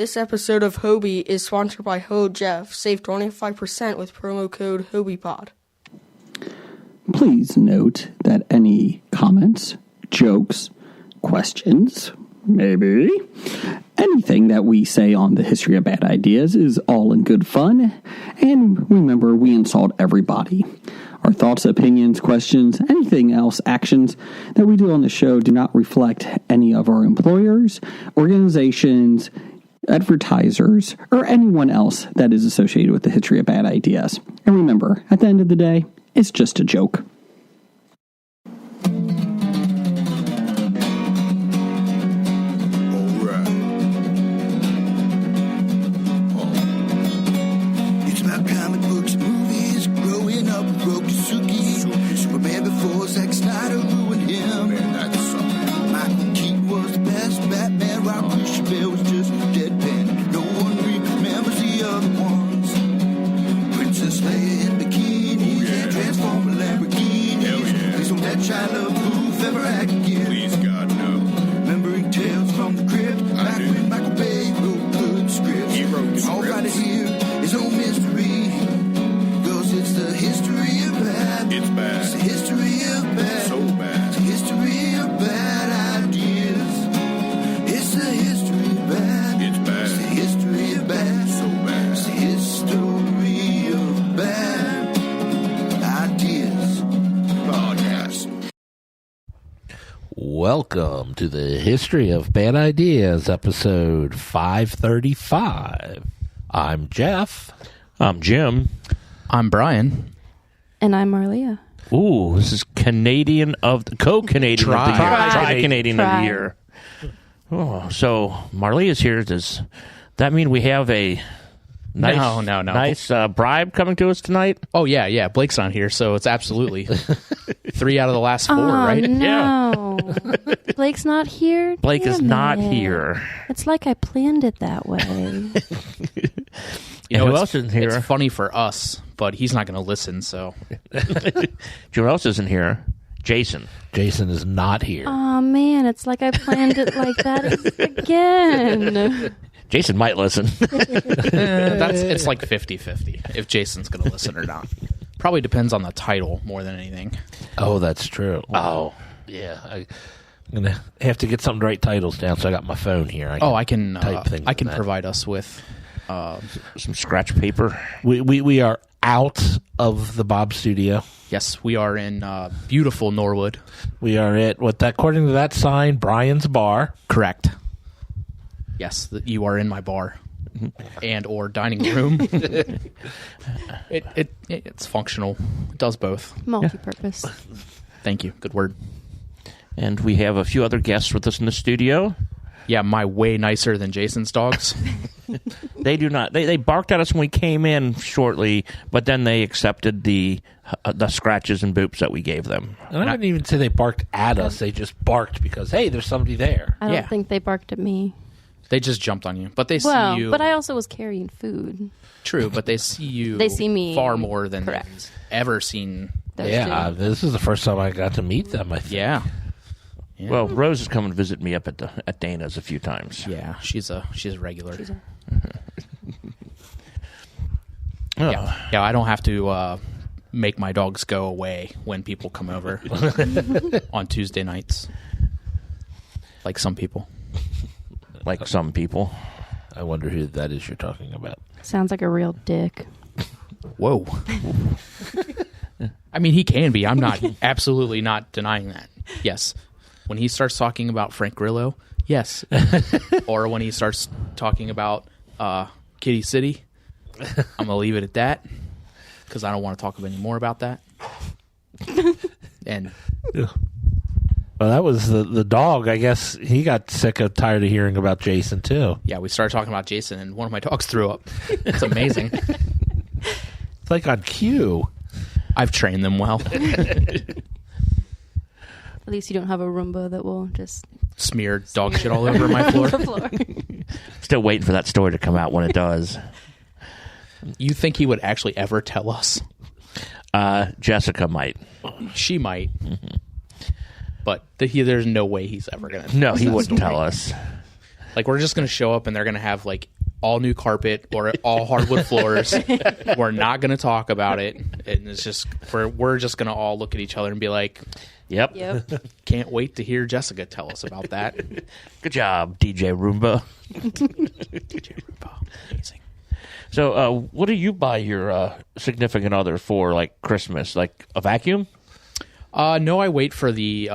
This episode of Hobie is sponsored by Ho Jeff. Save 25% with promo code HobiePod. Please note that any comments, jokes, questions, maybe anything that we say on the History of Bad Ideas is all in good fun. And remember, we insult everybody. Our thoughts, opinions, questions, anything else, actions that we do on the show do not reflect any of our employers, organizations, advertisers, or anyone else that is associated with the History of Bad Ideas. And remember, at the end of the day, it's just a joke. It's about comic books, movies, growing up with Rokusuki. Superman before Zack Snyder ruined him. Man, that's something. Michael Keaton was the best Batman, while Christian Bale was just deadpan. No one remembers the other ones. Princess Leia in bikinis and Transformer Lamborghinis. Please don't let Shia LaBeouf ever act again. Please, God, no. Remembering Tales from the Crypt, back when Michael Bay wrote good scripts. He wrote scripts. All right here is no mystery, 'cause it's the history of bad. It's bad. It's the history of bad. So bad. It's the history of bad ideas. It's the history of bad. It's bad. It's the history of bad. So bad. It's the history of bad ideas. Podcast. Welcome to the History of Bad Ideas, episode 535. I'm Jeff. I'm Jim. I'm Brian. And I'm Marlia. Ooh, this is Canadian of the co-Canadian of the year. Tri-Canadian of the year. Oh, so Marlia's here. Does that mean we have a nice, No. nice bribe coming to us tonight? Oh, yeah. Blake's not here, so it's absolutely 3 out of the last 4, right? No. Blake's not here? Blake is Damn not it. here. It's like I planned it that way. You know who else isn't here? It's funny for us, but he's not going to listen, so. Do you know who else isn't here? Jason. Jason is not here. Oh man, it's like I planned it like that again. Jason might listen. It's like 50-50 if Jason's going to listen or not. Probably depends on the title more than anything. Oh, that's true. Oh, yeah. I'm going to have to get some of the right titles down, so I got my phone here. I can type things I can in that. provide us with... Some scratch paper. We are out of the Bob studio. Yes, we are in beautiful Norwood. We are at, according to that sign, Brian's Bar. Correct. Yes, you are in my bar and or dining room. It's functional. It does both. Multi-purpose. Thank you. Good word. And we have a few other guests with us in the studio. Yeah, my way nicer than Jason's dogs. They do not. They barked at us when we came in shortly, but then they accepted the scratches and boops that we gave them. And I wouldn't even say they barked at us. They just barked because, hey, there's somebody there. I don't think they barked at me. They just jumped on you, but they Well, see you. but I also was carrying food. True, but they see you. They see me. far more than Correct. they've ever seen. Those Yeah, two. this is the first time I got to meet them, I think. Yeah. Well, Rose has come and visit me up at Dana's a few times. Yeah, she's a regular. Oh. Yeah, I don't have to make my dogs go away when people come over on Tuesday nights, like some people. Like some people. I wonder who that is you're talking about. Sounds like a real dick. Whoa. I mean, he can be. I'm not absolutely not denying that. Yes. When he starts talking about Frank Grillo, yes. Or when he starts talking about Kitty City, I'm going to leave it at that because I don't want to talk any more about that. And Well, that was the dog. I guess he got tired of hearing about Jason, too. yeah, we started talking about Jason, and one of my dogs threw up. It's amazing. It's like on cue. I've trained them well. At least you don't have a Roomba that will just Smear dog shit all over my floor. the floor. Still waiting for that story to come out when it does. You think he would actually ever tell us? Jessica might. She might. But there's no way he's ever going to. No, he wouldn't tell us. Like, we're just going to show up and they're going to have, like, all new carpet or all hardwood floors. We're not going to talk about it. And it's just, we're just going to all look at each other and be like, Yep. can't wait to hear Jessica tell us about that. Good job, DJ Roomba. DJ Rupa. Amazing. So, what do you buy your significant other for, like, Christmas? Like, a vacuum? No, I wait for the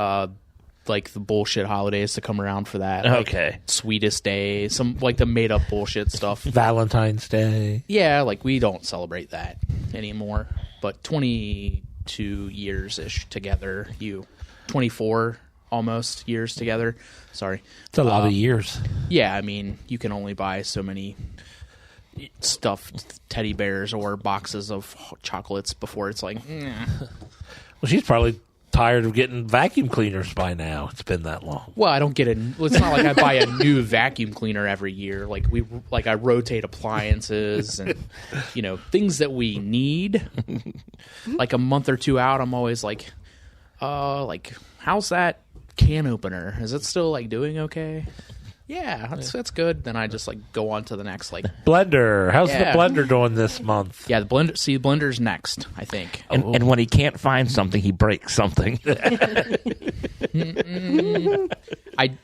like the bullshit holidays to come around for that. Like, Okay. Sweetest Day, some like the made up bullshit stuff. Valentine's Day. Yeah, like we don't celebrate that anymore. But 22 years ish together, 24 almost years together. Sorry, It's a lot of years. yeah. I mean, you can only buy so many stuffed teddy bears or boxes of chocolates before it's like, Well, she's probably tired of getting vacuum cleaners by now. It's been that long. well, I don't get it. It's not like I buy a new vacuum cleaner every year. Like I rotate appliances and things that we need. Like a month or two out, I'm always like how's that can opener? Is it still like doing okay? Yeah, that's good. Then I just like go on to the next like Blender. How's Yeah. the blender doing this month? yeah, the blender. See, Blender's next, I think. And when he can't find something, he breaks something. You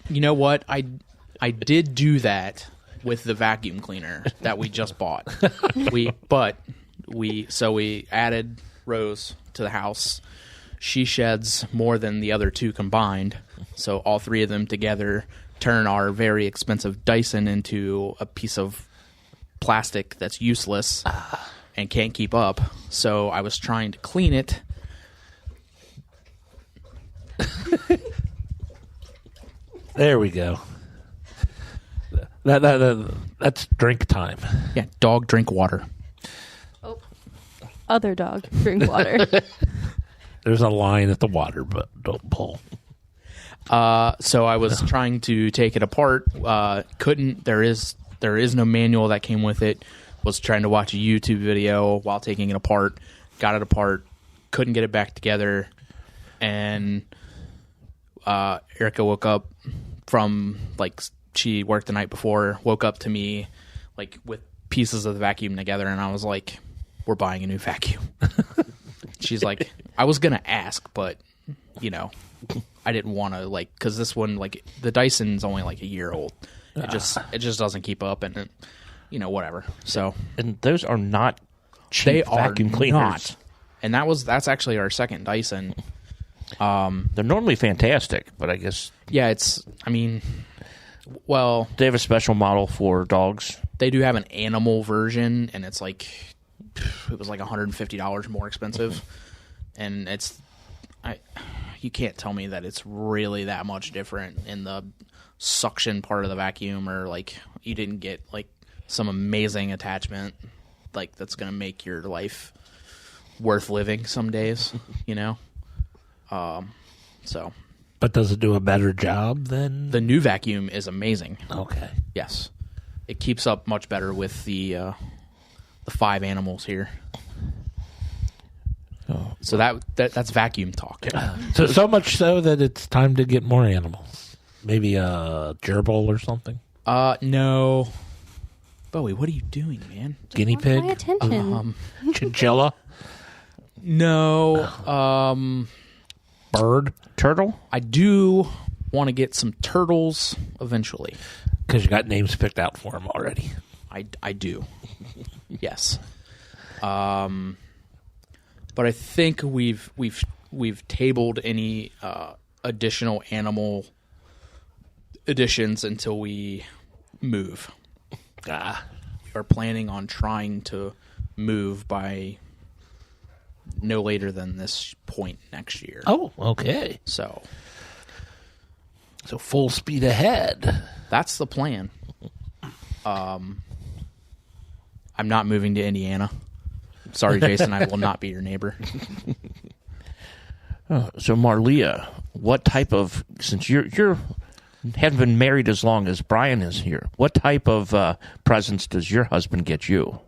know what? I did do that with the vacuum cleaner that we just bought. we added Rose to the house. She sheds more than the other two combined, so all three of them together turn our very expensive Dyson into a piece of plastic that's useless and can't keep up. So I was trying to clean it. There we go. That's drink time. Yeah, dog drink water. Other dog, drink water. There's a line at the water, but don't pull. So I was trying to take it apart. Couldn't. There is no manual that came with it. Was trying to watch a YouTube video while taking it apart. Got it apart. Couldn't get it back together. And Erica woke up from she worked the night before. Woke up to me with pieces of the vacuum together, and I was like, "We're buying a new vacuum." She's like, "I was gonna ask, but I didn't want to because this one the Dyson's only a year old. It just doesn't keep up, and whatever. So And those are not cheap they are vacuum cleaners. not. And that's actually our second Dyson. They're normally fantastic, but I guess Yeah, well, they have a special model for dogs. they do have an animal version, and it's it was $150 more expensive, and you can't tell me that it's really that much different in the suction part of the vacuum, or you didn't get some amazing attachment that's going to make your life worth living some days, so But does it do a better job than the new vacuum is amazing. Okay. Yes, it keeps up much better with the 5 animals here. So that's vacuum talk. So much so that it's time to get more animals. Maybe a gerbil or something. No. Bowie, what are you doing, man? Guinea Pay pig. attention. Chinchilla. No. Bird. Turtle? I do want to get some turtles eventually. Because you got names picked out for them already. I do. Yes. But I think we've tabled any additional animal additions until we move. We are planning on trying to move by no later than this point next year. Oh, okay. So full speed ahead. that's the plan. I'm not moving to Indiana. Sorry, Jason, I will not be your neighbor. So Marlia, what type of, since you're haven't been married as long as Brian is here, what type of presents does your husband get you?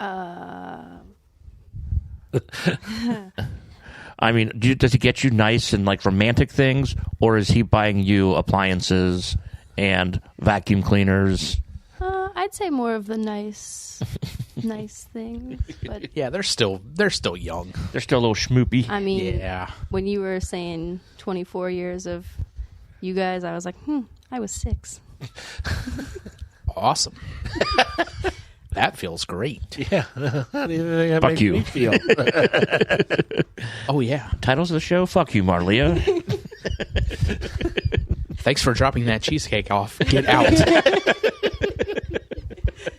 I mean, does he get you nice and romantic things, or is he buying you appliances and vacuum cleaners. I'd say more of the nice things. But Yeah, they're still young. They're still a little schmoopy. I mean, Yeah. when you were saying 24 years of you guys, I was like, I was 6. Awesome. That feels great. Yeah. How do you think that Fuck makes you. me feel? Oh, yeah. Titles of the show, fuck you, Marlia. Thanks for dropping that cheesecake off. Get out.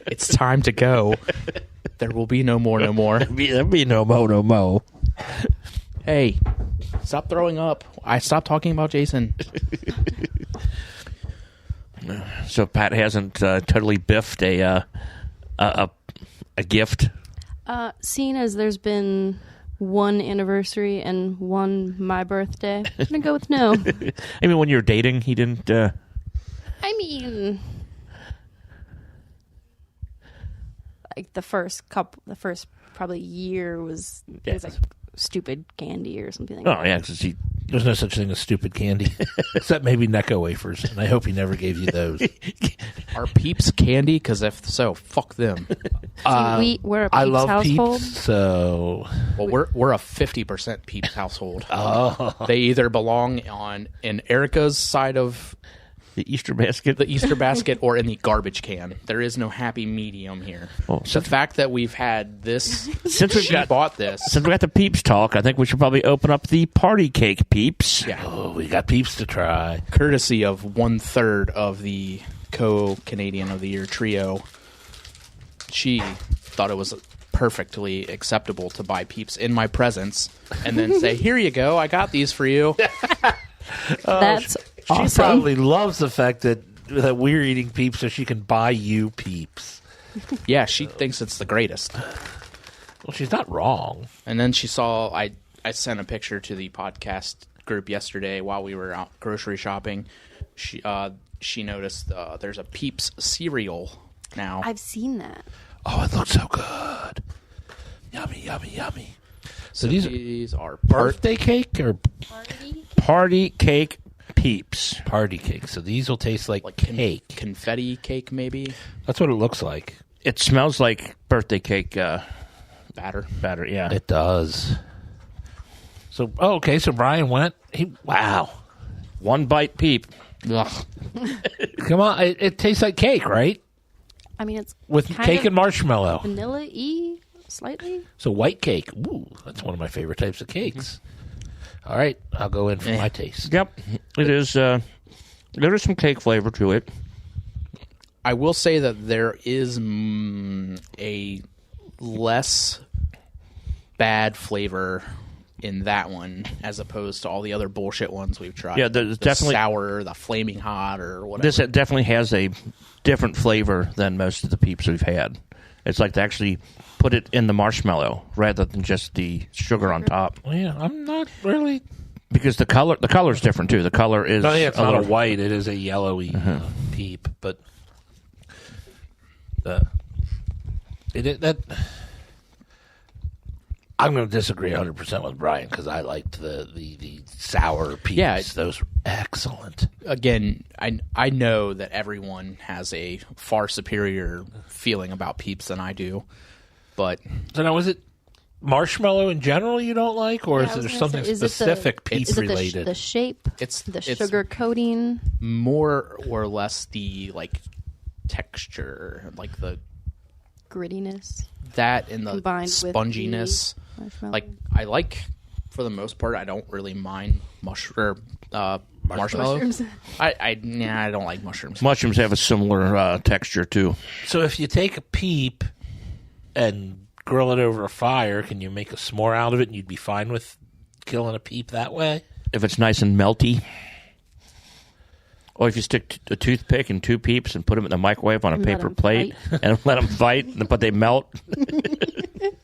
It's time to go. There will be no more, no more. There'll be no mo. Hey, stop throwing up. I stopped talking about Jason. So Pat hasn't totally biffed a gift. Seeing as there's been one anniversary and one my birthday, I'm going to go with no. I mean, when you're dating, he didn't... I mean, like the first probably year was, it was like stupid candy or something like that. Oh, yeah, because he... There's no such thing as stupid candy, except maybe Necco wafers, and I hope he never gave you those. Are Peeps candy? Because if so, fuck them. We're a Peeps I love household. Peeps, so Well, we're a 50% Peeps household. oh, They either belong in Erica's side of The Easter basket. the Easter basket or in the garbage can. There is no happy medium here. Well, The fact that we've had this, Since we've she got bought this. Since we got the Peeps talk, I think we should probably open up the party cake Peeps. Yeah, oh, we got Peeps to try. courtesy of 1/3 of the co-Canadian of the Year trio. She thought it was perfectly acceptable to buy Peeps in my presence and then say, "Here you go, I got these for you." That's She awesome. probably loves the fact that we're eating Peeps, so she can buy you Peeps. Yeah, she thinks it's the greatest. Well, she's not wrong. And then she saw I sent a picture to the podcast group yesterday while we were out grocery shopping. She noticed there's a Peeps cereal now. I've seen that. Oh, it looks so good. Yummy, yummy, yummy. So these are birthday cake or Party cake Peeps. party cake? So these will taste like cake. confetti cake, maybe That's what it looks like. It smells like birthday cake batter. batter. Yeah. It does. So, okay. So Brian went. Wow. One bite Peep. Ugh. Come on. It tastes like cake, right? I mean, it's With kind cake of and marshmallow. vanilla-y, slightly. So white cake. Ooh, that's one of my favorite types of cakes. All right, I'll go in for my taste. Yep. It is. There is some cake flavor to it. I will say that there is a less bad flavor in that one as opposed to all the other bullshit ones we've tried. Yeah, there's the definitely- sour, the flaming hot, or whatever. This definitely has a different flavor than most of the Peeps we've had. It's like they actually put it in the marshmallow rather than just the sugar on top. Well, yeah, I'm not really. Because the color's different too. The color is No, yeah, it's not a little- white. It is a yellowy peep. But that. I'm going to disagree 100% with Brian because I liked the sour peeps. Yeah. Those were excellent. Again, I know that everyone has a far superior feeling about Peeps than I do, but So now, is it marshmallow in general you don't like, or Yeah, is I was there gonna something say, is it the- specific peep Is it related? the shape, it's the sugar coating? more or less the texture, like the Grittiness that and the combined sponginess. with the marshmallow. Like I like, for the most part, I don't really mind marshmallow. Mushrooms. I don't like mushrooms. Mushrooms have a similar texture too. So if you take a peep and grill it over a fire, can you make a s'more out of it and you'd be fine with killing a peep that way? If it's nice and melty. Or if you stick a toothpick and two Peeps and put them in the microwave on a And let paper 'em plate and let them fight, but they melt.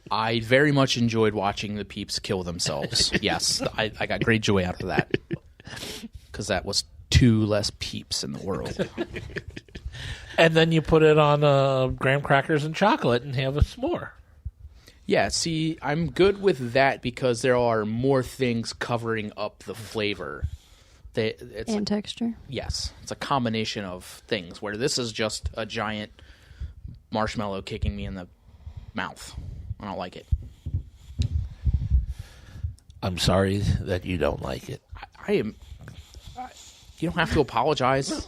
I very much enjoyed watching the Peeps kill themselves. Yes, I got great joy out of that because that was two less Peeps in the world. And then you put it on graham crackers and chocolate and have a s'more. Yeah, see, I'm good with that because there are more things covering up the flavor And texture. Yes, it's a combination of things. Where this is just a giant marshmallow kicking me in the mouth. I don't like it. I'm sorry that you don't like it. I am. You don't have to apologize.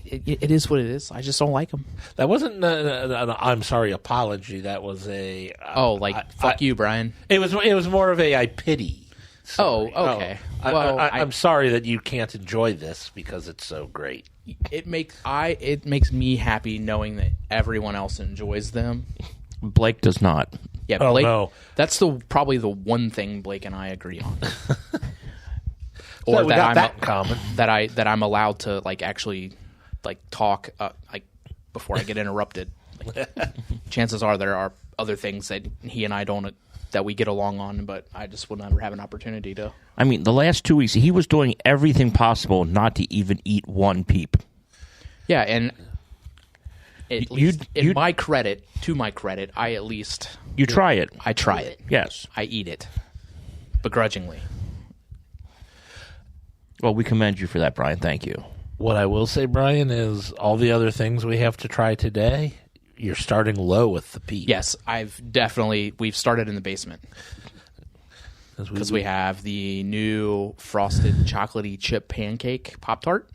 It is what it is. I just don't like them. That wasn't an I'm sorry apology. That was a fuck you, Brian. It was more of a I pity. Sorry. Oh, okay. Well, I'm sorry that you can't enjoy this because it's so great. It makes me happy knowing that everyone else enjoys them. Blake does not. Yeah, Oh, Blake. no. That's probably the one thing Blake and I agree on. Or so that in common. that I'm allowed to actually talk before I get interrupted. Chances are there are other things that he and I don't that we get along on, but I just will never have an opportunity to. I mean, the last 2 weeks he was doing everything possible not to even eat one peep. Yeah, and to my credit, I at least you try it. I try it. Yes, I eat it begrudgingly. Well, we commend you for that, Brian. Thank you. What I will say, Brian, is all the other things we have to try today, you're starting low with the peep. Yes, we've started in the basement. Because we have the new frosted chocolatey chip pancake Pop-Tart.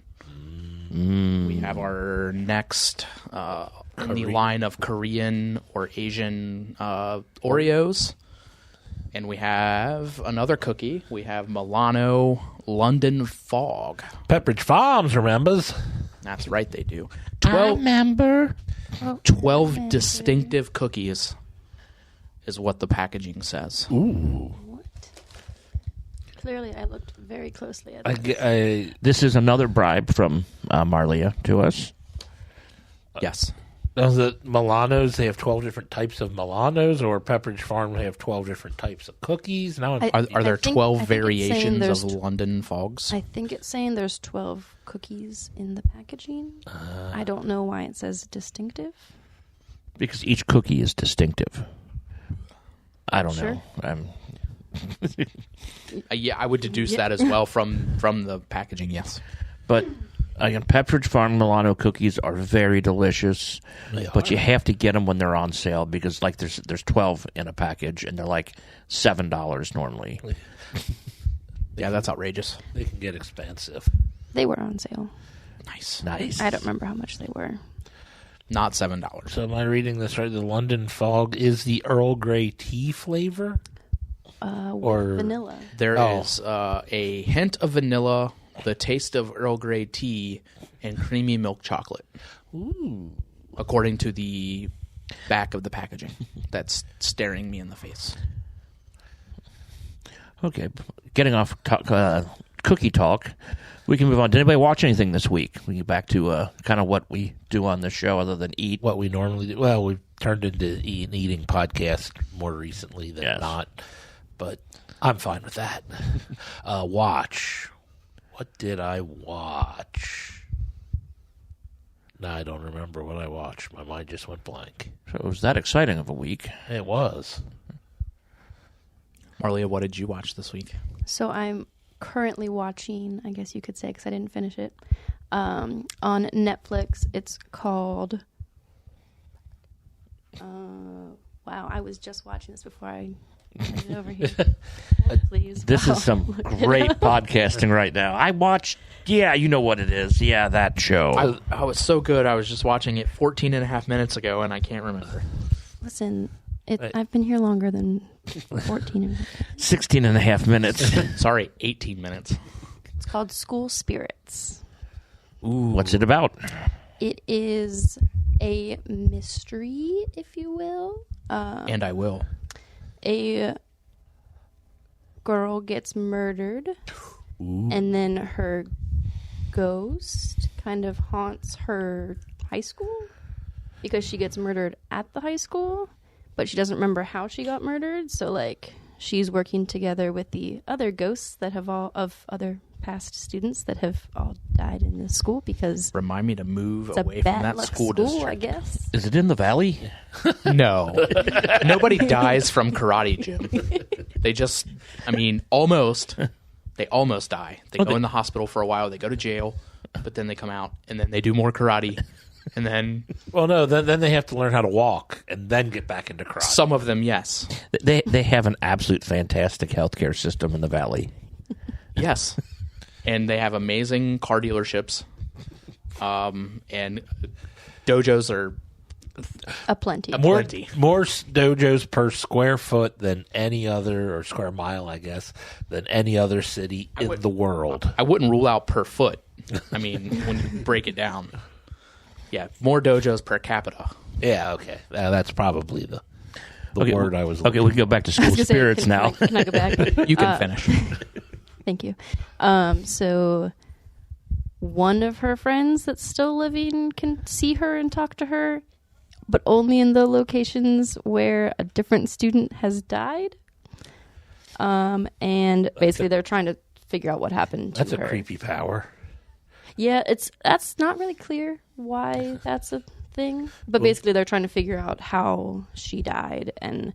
We have our next in the line of Korean or Asian Oreos. And we have another cookie. We have Milano London Fog. Pepperidge Farms remembers. That's right, they do. I remember. 12 distinctive cookies is what the packaging says. Ooh. What? Clearly, I looked very closely at this. This is another bribe from Marlia to us. Yes. Does it Milanos, they have 12 different types of Milanos, or Pepperidge Farm, they have 12 different types of cookies? Now, Are there 12 variations there's of London Fogs? I think it's saying there's 12 cookies in the packaging. I don't know why it says distinctive. Because each cookie is distinctive. I don't Sure. know. Yeah, I would deduce that as well from the packaging, yes. But again, Pepperidge Farm Milano cookies are very delicious, but you have to get them when they're on sale because there's 12 in a package and they're like $7 normally. Yeah, that's outrageous. they can get expensive. They were on sale. Nice. I don't remember how much they were. Not $7. So am I reading this right? The London Fog is the Earl Grey tea flavor? Or vanilla. There is a hint of vanilla, the taste of Earl Grey tea, and creamy milk chocolate. Ooh. According to the back of the packaging that's staring me in the face. Okay, getting off cookie talk, we can move on. Did anybody watch anything this week? We get back to kind of what we do on the show other than eat. What we normally do. Well, we've turned into an eating podcast more recently than not, but I'm fine with that. Watch. What did I watch? No, I don't remember what I watched. My mind just went blank. So it was that exciting of a week. It was. Marlia, what did you watch this week? So I'm currently watching, I guess you could say, because I didn't finish it, on Netflix. It's called... wow, I was just watching this before I turned it over here. Please. This is some great podcasting right now. I watched, you know what it is. Yeah, that show. I was so good. I was just watching it 14 and a half minutes ago, and I can't remember. Listen, I've been here longer than 14 and a half. 16 and a half minutes. Sorry, 18 minutes. It's called School Spirits. Ooh. What's it about? It is a mystery, if you will. And I will. A girl gets murdered, and then her ghost kind of haunts her high school because she gets murdered at the high school, but she doesn't remember how she got murdered. So, she's working together with the other ghosts that have of other past students that have all died in this school because remind me to move it's away a from bad that luck school district. I guess. Is it in the valley? No. Nobody dies from karate gym. They just, almost. They almost die. They go in the hospital for a while. They go to jail, but then they come out, and then they do more karate, and then... Well, no, then they have to learn how to walk and then get back into karate. Some of them, yes. They have an absolute fantastic healthcare system in the Valley. Yes. And they have amazing car dealerships. And dojos are... Aplenty. More dojos per square foot than any other, or square mile, I guess, than any other city in the world. I wouldn't rule out per foot. I mean, when you break it down. Yeah, more dojos per capita. Yeah, okay. That's probably the word I was looking Okay, we can go back to school spirits now. Can I go back? You can finish. Thank you. So one of her friends that's still living can see her and talk to her, but only in the locations where a different student has died. And basically they're trying to figure out what happened to her. That's a creepy power. Yeah, that's not really clear why that's a thing. But basically they're trying to figure out how she died, and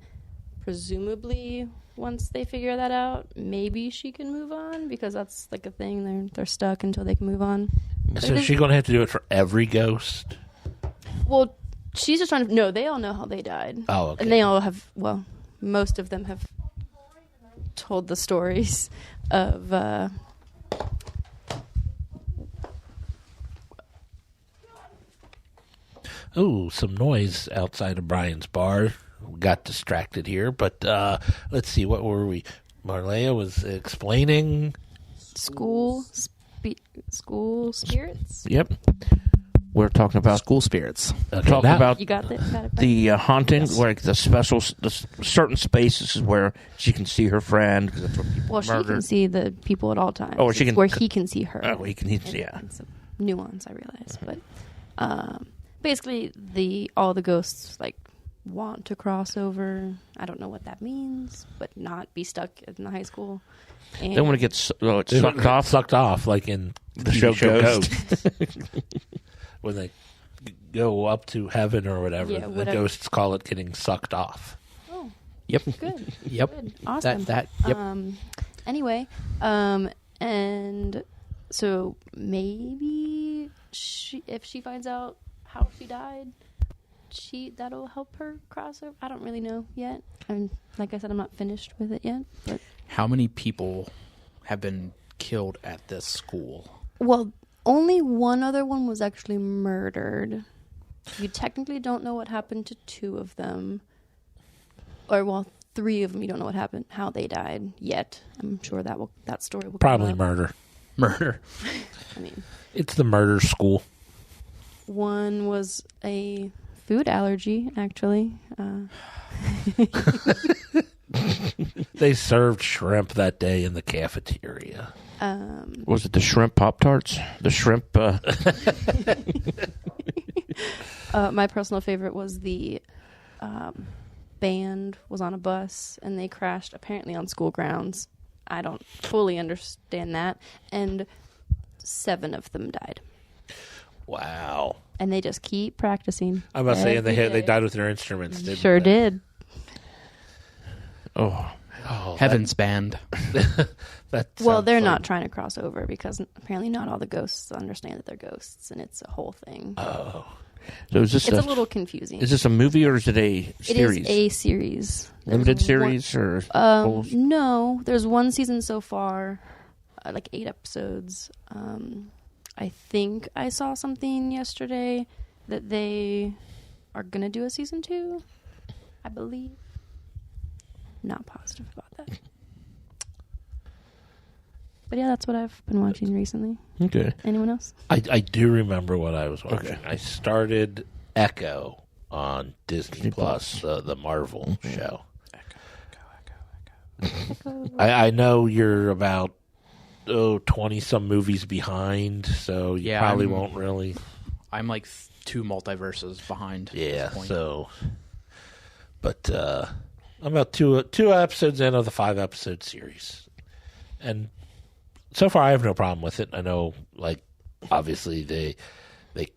presumably once they figure that out, maybe she can move on, because that's like a thing. They're stuck until they can move on. So is she going to have to do it for every ghost? Well, she's just trying to... No, they all know how they died. Oh, okay. And they all have... Well, most of them have told the stories of... Oh, some noise outside of Brian's bar. We got distracted here, but let's see. What were we? Marlea was explaining... School spirits? Yep. We're talking about School spirits. talking about You got it? Got it the haunting, like the certain spaces where she can see her friend. 'Cause that's where people She murdered. can see the people at all times. Oh, she It's can- where he can see her. Oh, he can. Yeah. It's a nuance, I realize. But basically, all the ghosts like want to cross over. I don't know what that means, but not be stuck in the high school. And They want to get sucked off. Sucked off, like in The show Ghost. When they go up to heaven or whatever, Yeah, the whatever. ghosts call it getting sucked off. Oh, Yep. good. Yep. Good. Awesome. Yep. Anyway, and so maybe if she finds out how she died, that'll help her cross over. I don't really know yet. And like I said, I'm not finished with it yet. But How many people have been killed at this school? well, only one other one was actually murdered. You technically don't know what happened to two of them. Or, well, three of them. You don't know what happened, how they died yet. I'm sure that story will Probably come up. murder. Murder. I mean, It's the murder school. one was a food allergy, actually. They served shrimp that day in the cafeteria. Was it the shrimp Pop-Tarts? The shrimp... My personal favorite was the band was on a bus and they crashed apparently on school grounds. I don't fully understand that. And 7 of them died. Wow. And they just keep practicing. I must say, every they day. died with their instruments, didn't Sure they? did. oh. Heaven's band. That Well, sounds they're fun. not trying to cross over because apparently not all the ghosts understand that they're ghosts, and it's a whole thing. Oh. So is this It's a little confusing. Is this a movie or is it a series? It is a series. Limited There's series or full- No, there's one season so far, like 8 episodes. I think I saw something yesterday that they are gonna do a season 2. I believe. Not positive about that. But yeah, that's what I've been watching recently. Okay. Anyone else? I do remember what I was watching. Okay. I started Echo on Disney Plus, the Marvel show. I know you're about 20-some movies behind, so you Yeah, probably I'm- won't really... I'm like 2 multiverses behind. at Yeah, this point. so... But I'm about two episodes in of the 5-episode series. And so far I have no problem with it. I know, like, obviously they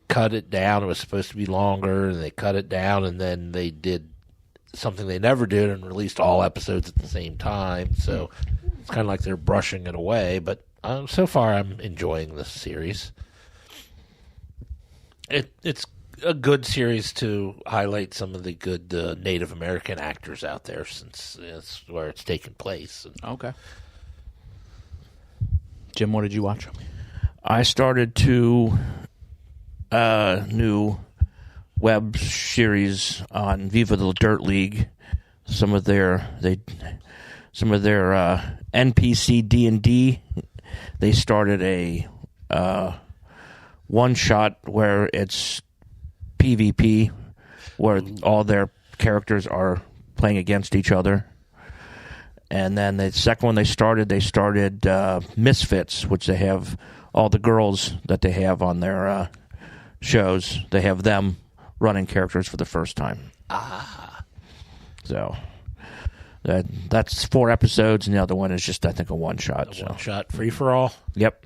cut it down. It was supposed to be longer, and they cut it down, and then they did something they never did and released all episodes at the same time. So it's kind of like they're brushing it away. But so far, I'm enjoying this series. It's a good series to highlight some of the good Native American actors out there, since it's where it's taken place. Okay. Jim, what did you watch? I started two new web series on Viva the Dirt League. Some of their NPC D&D. They started a one shot where it's PvP, where all their characters are playing against each other. And then the second one they started Misfits, which they have all the girls that they have on their shows. They have them running characters for the first time. So that's 4 episodes, and the other one is just, I think, a one shot. One shot free for all. Yep.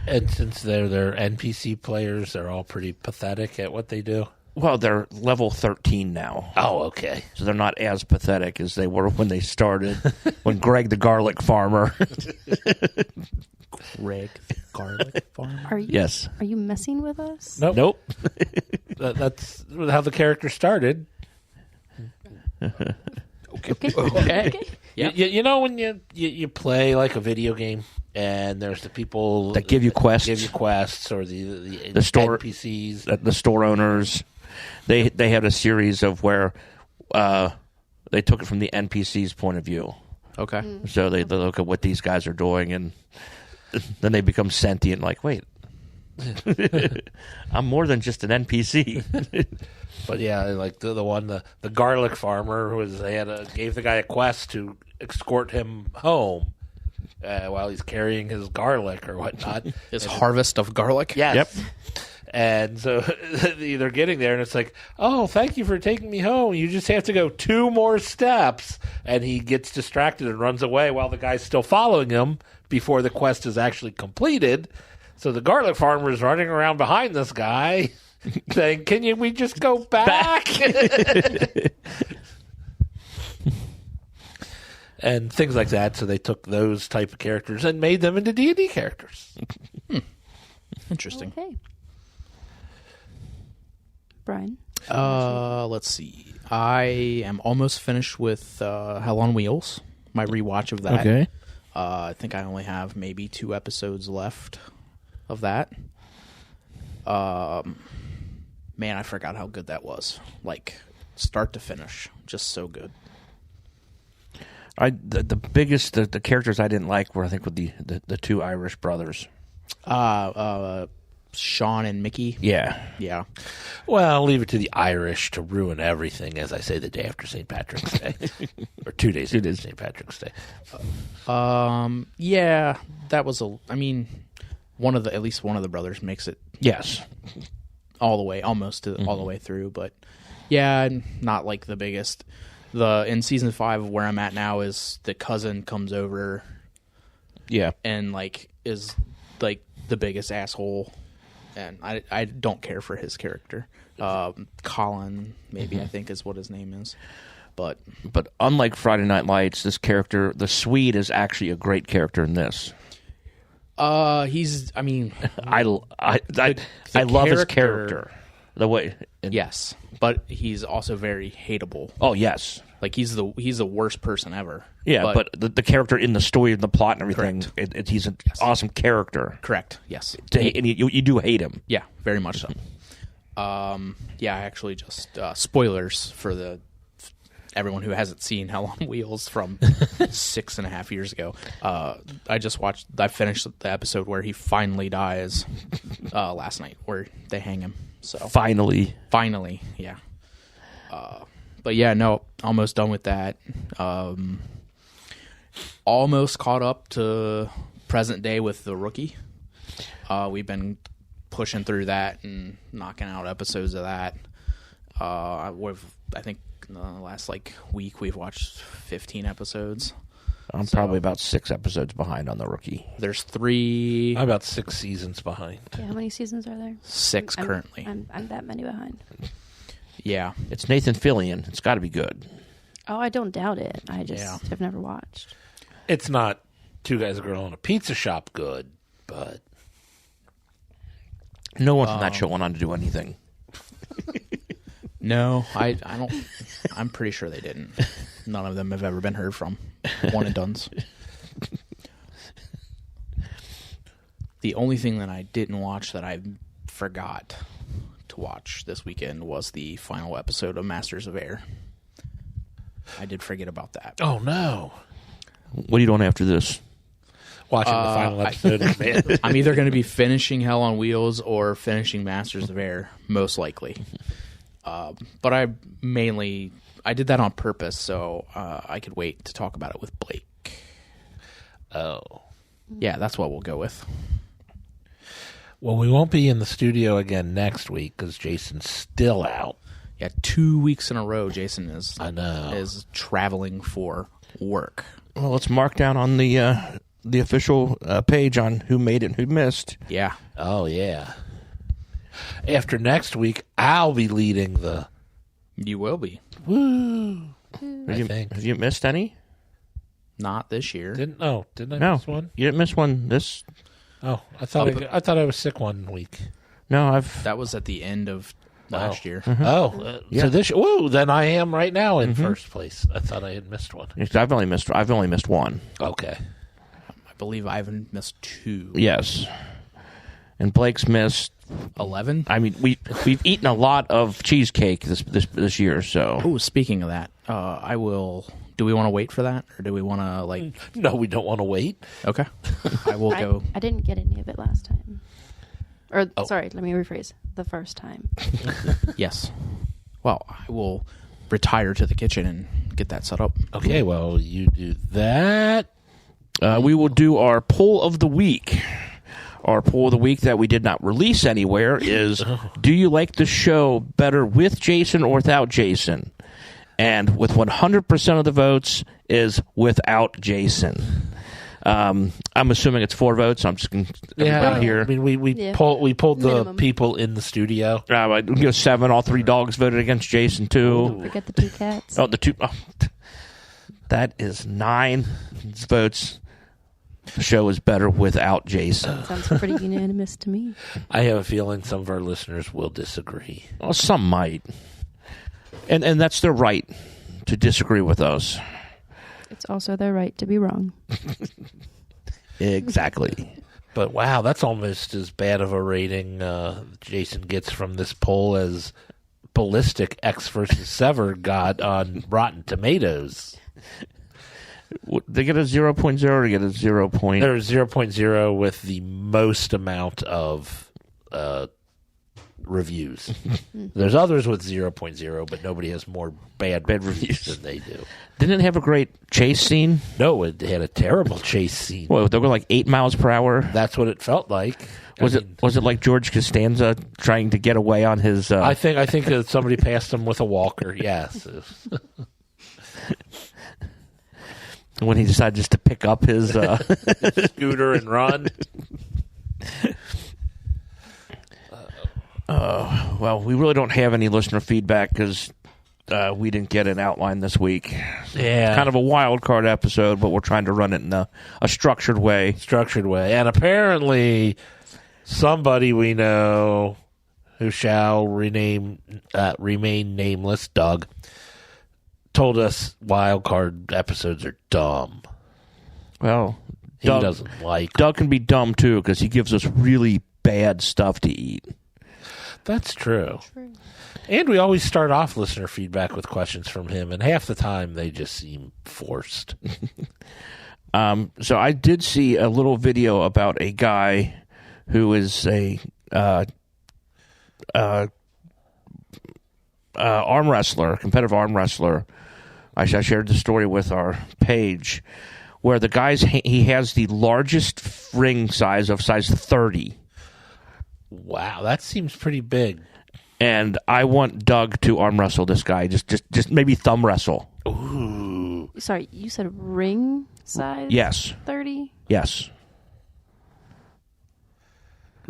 And since they're NPC players, they're all pretty pathetic at what they do. Well, they're level 13 now. Oh, okay. So they're not as pathetic as they were when they started, when Greg the Garlic Farmer. Greg the Garlic Farmer? Yes. Are you messing with us? Nope. That's how the character started. Okay. Yeah. You know when you play like a video game and there's the people that give you quests, or the store NPCs, the store owners. They had a series of where they took it from the NPC's point of view. Okay. So they look at what these guys are doing, and then they become sentient. Like, wait, I'm more than just an NPC. But yeah, like the one, the garlic farmer, gave the guy a quest to escort him home while he's carrying his garlic or whatnot. His harvest of garlic? Yes. Yep. And so they're getting there, and it's like, oh, thank you for taking me home. You just have to go 2 more steps. And he gets distracted and runs away while the guy's still following him before the quest is actually completed. So the garlic farmer is running around behind this guy saying, we just go back? And things like that. So they took those type of characters and made them into D&D characters. Interesting. Okay. Brian? Let's see. I am almost finished with Hell on Wheels, my rewatch of that. Okay. I think I only have maybe 2 episodes left of that. Man, I forgot how good that was. Like, start to finish. Just so good. The biggest the characters I didn't like were, I think, with the 2 Irish brothers. Sean and Mickey. Yeah. Well, I'll leave it to the Irish to ruin everything, as I say, the day after St. Patrick's Day. Or 2 days after St. Patrick's Day. Yeah, that was at least one of the brothers makes it. Yes. All the way, almost all the way through. But yeah, not like the biggest. In season 5, where I'm at now, is the cousin comes over. Yeah. And is the biggest asshole. And I don't care for his character. Colin, maybe, I think is what his name is. But unlike Friday Night Lights, this character, the Swede, is actually a great character in this. I love his character. The way, yes, but he's also very hateable. Oh yes, like he's the worst person ever. Yeah, but the character in the story and the plot and everything, he's an awesome character. Correct. Yes, and you do hate him. Yeah, very much so. Yeah, I actually just spoilers for everyone who hasn't seen Hell on Wheels from 6.5 years ago. I finished the episode where he finally dies last night, where they hang him. So finally, yeah. But yeah, no, almost done with that. Almost caught up to present day with The Rookie. We've been pushing through that and knocking out episodes of that. I think in the last week we've watched 15 episodes. I'm probably about 6 episodes behind on The Rookie. There's 3. I'm about 6 seasons behind. Yeah, how many seasons are there? 6 currently. I'm that many behind. Yeah. It's Nathan Fillion. It's got to be good. Oh, I don't doubt it. I just have never watched. It's not Two Guys, a Girl, in a Pizza Shop good, but... No one from that show went on to do anything. No, I don't. I'm pretty sure they didn't. None of them have ever been heard from. One and dones. The only thing that I didn't watch that I forgot to watch this weekend was the final episode of Masters of Air. I did forget about that. Oh, no. What are you doing after this? Watching the final episode of Man. I'm either going to be finishing Hell on Wheels or finishing Masters of Air, most likely. But I did that on purpose so I could wait to talk about it with Blake. Oh. Yeah, that's what we'll go with. Well, we won't be in the studio again next week because Jason's still out. Yeah, 2 weeks in a row Jason is traveling for work. Well, let's mark down on the official page on who made it and who missed. Yeah. Oh, yeah. After next week, I'll be leading the... You will be. Woo! Have you missed any? Not this year. Didn't I miss one? You didn't miss one this... Oh, I thought I was sick one week. No, That was at the end of last year. Mm-hmm. Oh, so this... Whoa, then I am right now in first place. I thought I had missed one. I've only missed one. Okay. I believe I haven't missed 2. Yes. And Blake's missed 11. I mean, we've eaten a lot of cheesecake this year. So, Oh, speaking of that, I will. Do we want to wait for that, or do we want to No, we don't want to wait. Okay, I will go. I didn't get any of it last time. Or sorry, let me rephrase. The first time. Yes. Well, I will retire to the kitchen and get that set up. Okay, well, you do that. We will do our poll of the week. Our poll of the week that we did not release anywhere is, do you like the show better with Jason or without Jason? And with 100% of the votes is without Jason. I'm assuming it's 4 votes. I'm just going to here. I mean, we pulled the people in the studio. 7. All 3 dogs voted against Jason too. Don't forget the 2 cats. Oh, the 2. Oh, that is 9 votes. The show is better without Jason. Sounds pretty unanimous to me. I have a feeling some of our listeners will disagree. Well, some might. And that's their right to disagree with us. It's also their right to be wrong. Exactly. But wow, that's almost as bad of a rating Jason gets from this poll as Ballistic X versus Sever got on Rotten Tomatoes. They get a 0.0 or they get a 0. They're 0.0 with the most amount of reviews. There's others with 0.0, but nobody has more bad reviews than they do. Didn't it have a great chase scene? No, it had a terrible chase scene. Well, they were like 8 miles per hour. That's what it felt like. Was it like George Costanza trying to get away on his? I think that somebody passed him with a walker. Yes. When he decided just to pick up his scooter and run. Well, we really don't have any listener feedback because we didn't get an outline this week. Yeah. It's kind of a wild card episode, but we're trying to run it in a structured way. And apparently somebody we know who shall remain nameless, Doug, told us wild card episodes are dumb. Well, he doesn't like Doug can be dumb too because he gives us really bad stuff to eat. That's true. And we always start off listener feedback with questions from him, and half the time they just seem forced. So I did see a little video about a guy who is a arm wrestler, competitive arm wrestler. I shared the story with our page where the guy's he has the largest ring size of size 30. Wow, that seems pretty big. And I want Doug to arm wrestle this guy. Just maybe thumb wrestle. Ooh. Sorry, you said ring size? Yes. 30? Yes.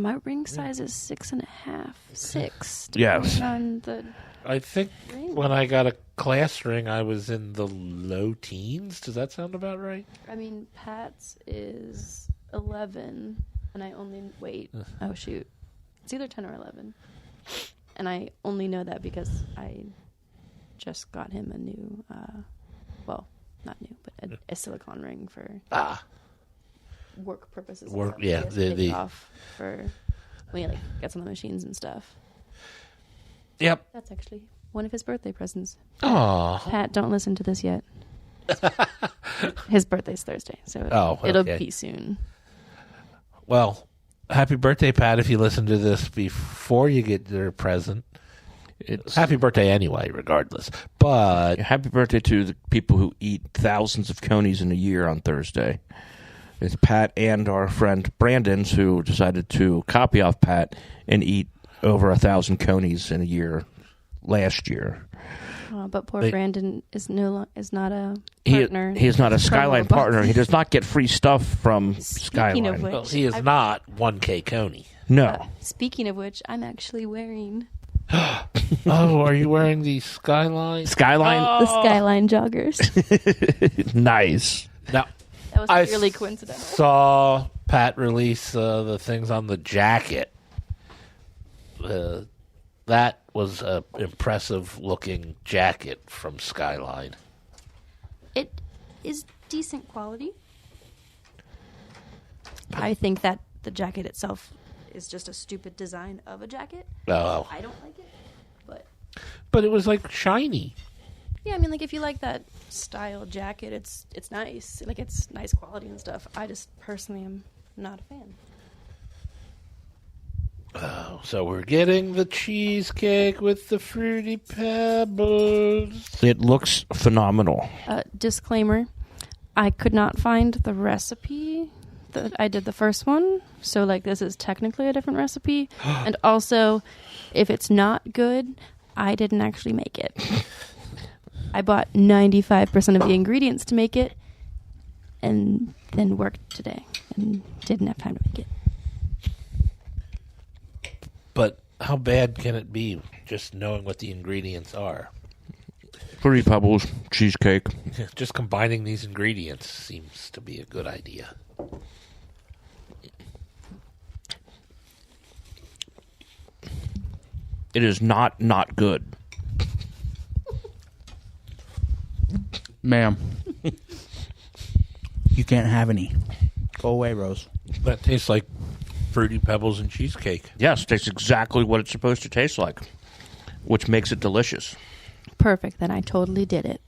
My ring size is 6.5, 6. Yes. On the I think ring. when I got a class ring, I was in the low teens. Does that sound about right? I mean, Pat's is 11, and I only oh shoot, it's either 10 or 11, and I only know that because I just got him a new, well, not new, but a silicone ring for work purposes. Work, and yeah, stuff. He has to take it off for when he like gets on the machines and stuff. Yep. That's actually one of his birthday presents. Oh. Pat, don't listen to this yet. His birthday's Thursday, so okay. it'll be soon. Well, happy birthday, Pat, if you listen to this before you get your present. It's happy birthday anyway, regardless. But happy birthday to the people who eat thousands of conies in a year on Thursday. It's Pat and our friend Brandon's who decided to copy off Pat and eat over 1,000 conies in a year last year. But poor Brandon is not a partner. He is not a Skyline Promo partner. box. He does not get free stuff from Speaking of Skyline. which, well, he is not 1K Coney. No. Speaking of which, I'm actually wearing Oh, are you wearing the Skyline? Skyline? the Skyline joggers. Nice. Now, That was I purely coincidental. saw Pat release the things on the jacket. That was an impressive-looking jacket from Skyline. It is decent quality. I think that the jacket itself is just a stupid design of a jacket. Oh, I don't like it, but it was like shiny. yeah, I mean, like if you like that style jacket, it's nice. Like it's nice quality and stuff. I just personally am not a fan. Oh, so we're getting the cheesecake with the fruity pebbles. It looks phenomenal. Disclaimer: I could not find the recipe that I did the first one, so like this is technically a different recipe. And also, if it's not good, I didn't actually make it. I bought 95% of the ingredients to make it, and then worked today and didn't have time to make it. But how bad can it be just knowing what the ingredients are? Fruity Pebbles, cheesecake. Just combining these ingredients seems to be a good idea. It is not good. Ma'am, you can't have any. Go away, Rose. That tastes like fruity pebbles and cheesecake. Yes, it tastes exactly what it's supposed to taste like, which makes it delicious. Perfect. Then I totally did it.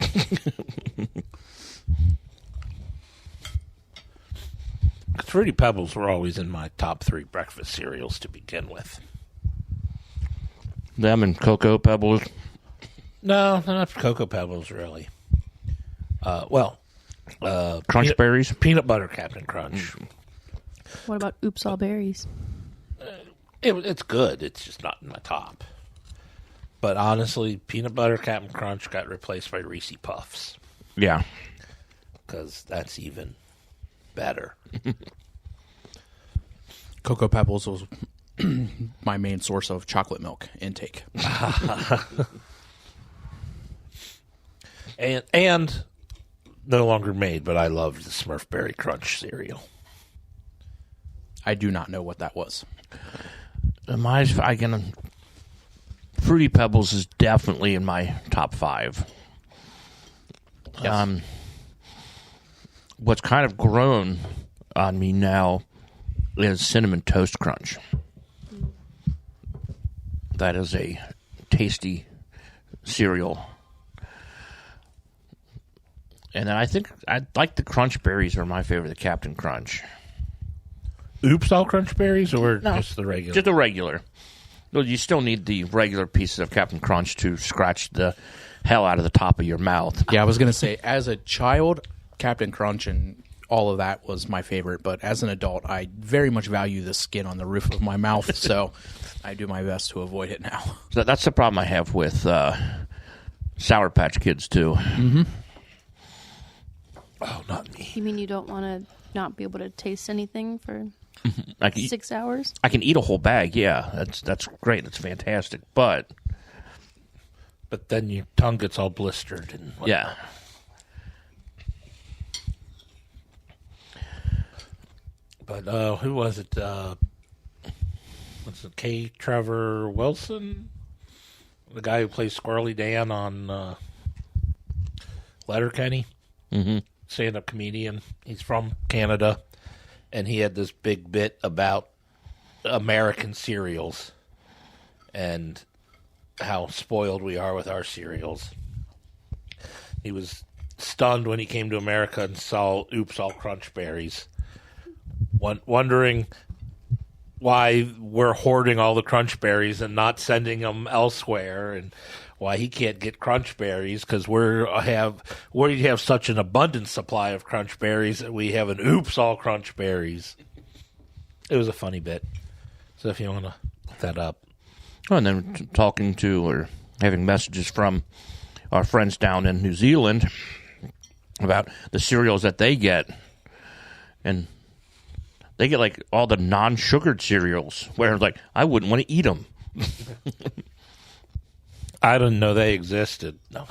Fruity Pebbles were always in my top 3 breakfast cereals to begin with. Them and Cocoa Pebbles. No, not Cocoa Pebbles, really. Crunch Berries. Peanut Butter Captain Crunch. What about Oops All Berries? It's good. It's just not in my top. But honestly, Peanut Butter Captain Crunch got replaced by Reese's Puffs. Yeah. Because that's even better. Cocoa Pebbles was my main source of chocolate milk intake. And no longer made, but I loved the Smurf Berry Crunch cereal. I do not know what that was. Fruity Pebbles is definitely in my top 5. Yes. What's kind of grown on me now is Cinnamon Toast Crunch. That is a tasty cereal. And then I think I like the Crunch Berries are my favorite, the Captain Crunch. Oops, all Crunch Berries, or just the regular? Just a regular. Well, you still need the regular pieces of Captain Crunch to scratch the hell out of the top of your mouth. Yeah, I was going to say, as a child, Captain Crunch and all of that was my favorite. But as an adult, I very much value the skin on the roof of my mouth, so I do my best to avoid it now. So that's the problem I have with Sour Patch Kids, too. Mm-hmm. Oh, not me. You mean you don't want to not be able to taste anything for I can 6 hours. I can eat a whole bag. Yeah, that's great. That's fantastic. But then your tongue gets all blistered and whatnot. yeah. But who was it? What's it? K. Trevor Wilson, the guy who plays Squirrely Dan on Letterkenny, stand-up comedian. He's from Canada, and he had this big bit about American cereals and how spoiled we are with our cereals. He was stunned when he came to America and saw Oops All Crunch Berries, wondering why we're hoarding all the Crunch Berries and not sending them elsewhere, and why he can't get Crunch Berries because we have such an abundant supply of Crunch Berries that we have an Oops All Crunch Berries. It was a funny bit. So if you want to look that up. Oh, and then talking to or having messages from our friends down in New Zealand about the cereals that they get. And they get like all the non-sugared cereals where like I wouldn't want to eat them. I didn't know they existed. No.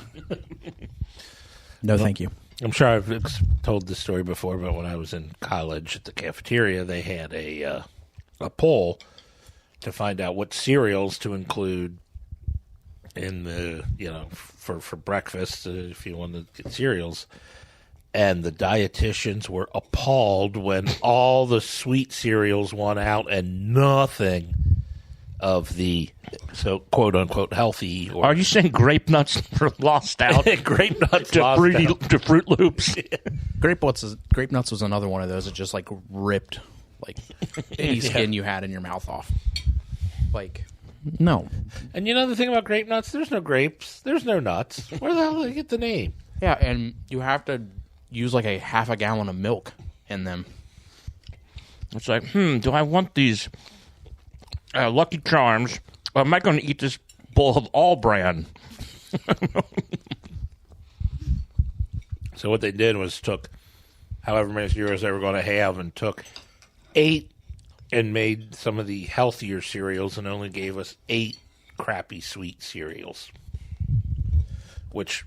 No, thank you. I'm sure I've told this story before, but when I was in college at the cafeteria, they had a poll to find out what cereals to include in the, for breakfast if you want to get cereals. And the dietitians were appalled when all the sweet cereals won out and nothing of the quote unquote healthy. Are you saying grape nuts were lost out? Grape nuts to Fruit Loops. Grape nuts was another one of those that just like ripped like any skin you had in your mouth off. Like, no. And you know the thing about grape nuts? There's no grapes. There's no nuts. Where the hell did they get the name? Yeah, and you have to use like a half a gallon of milk in them. It's like, do I want these Lucky Charms, or am I going to eat this bowl of All Bran? So what they did was took however many cereals they were going to have and took 8 and made some of the healthier cereals and only gave us 8 crappy sweet cereals, which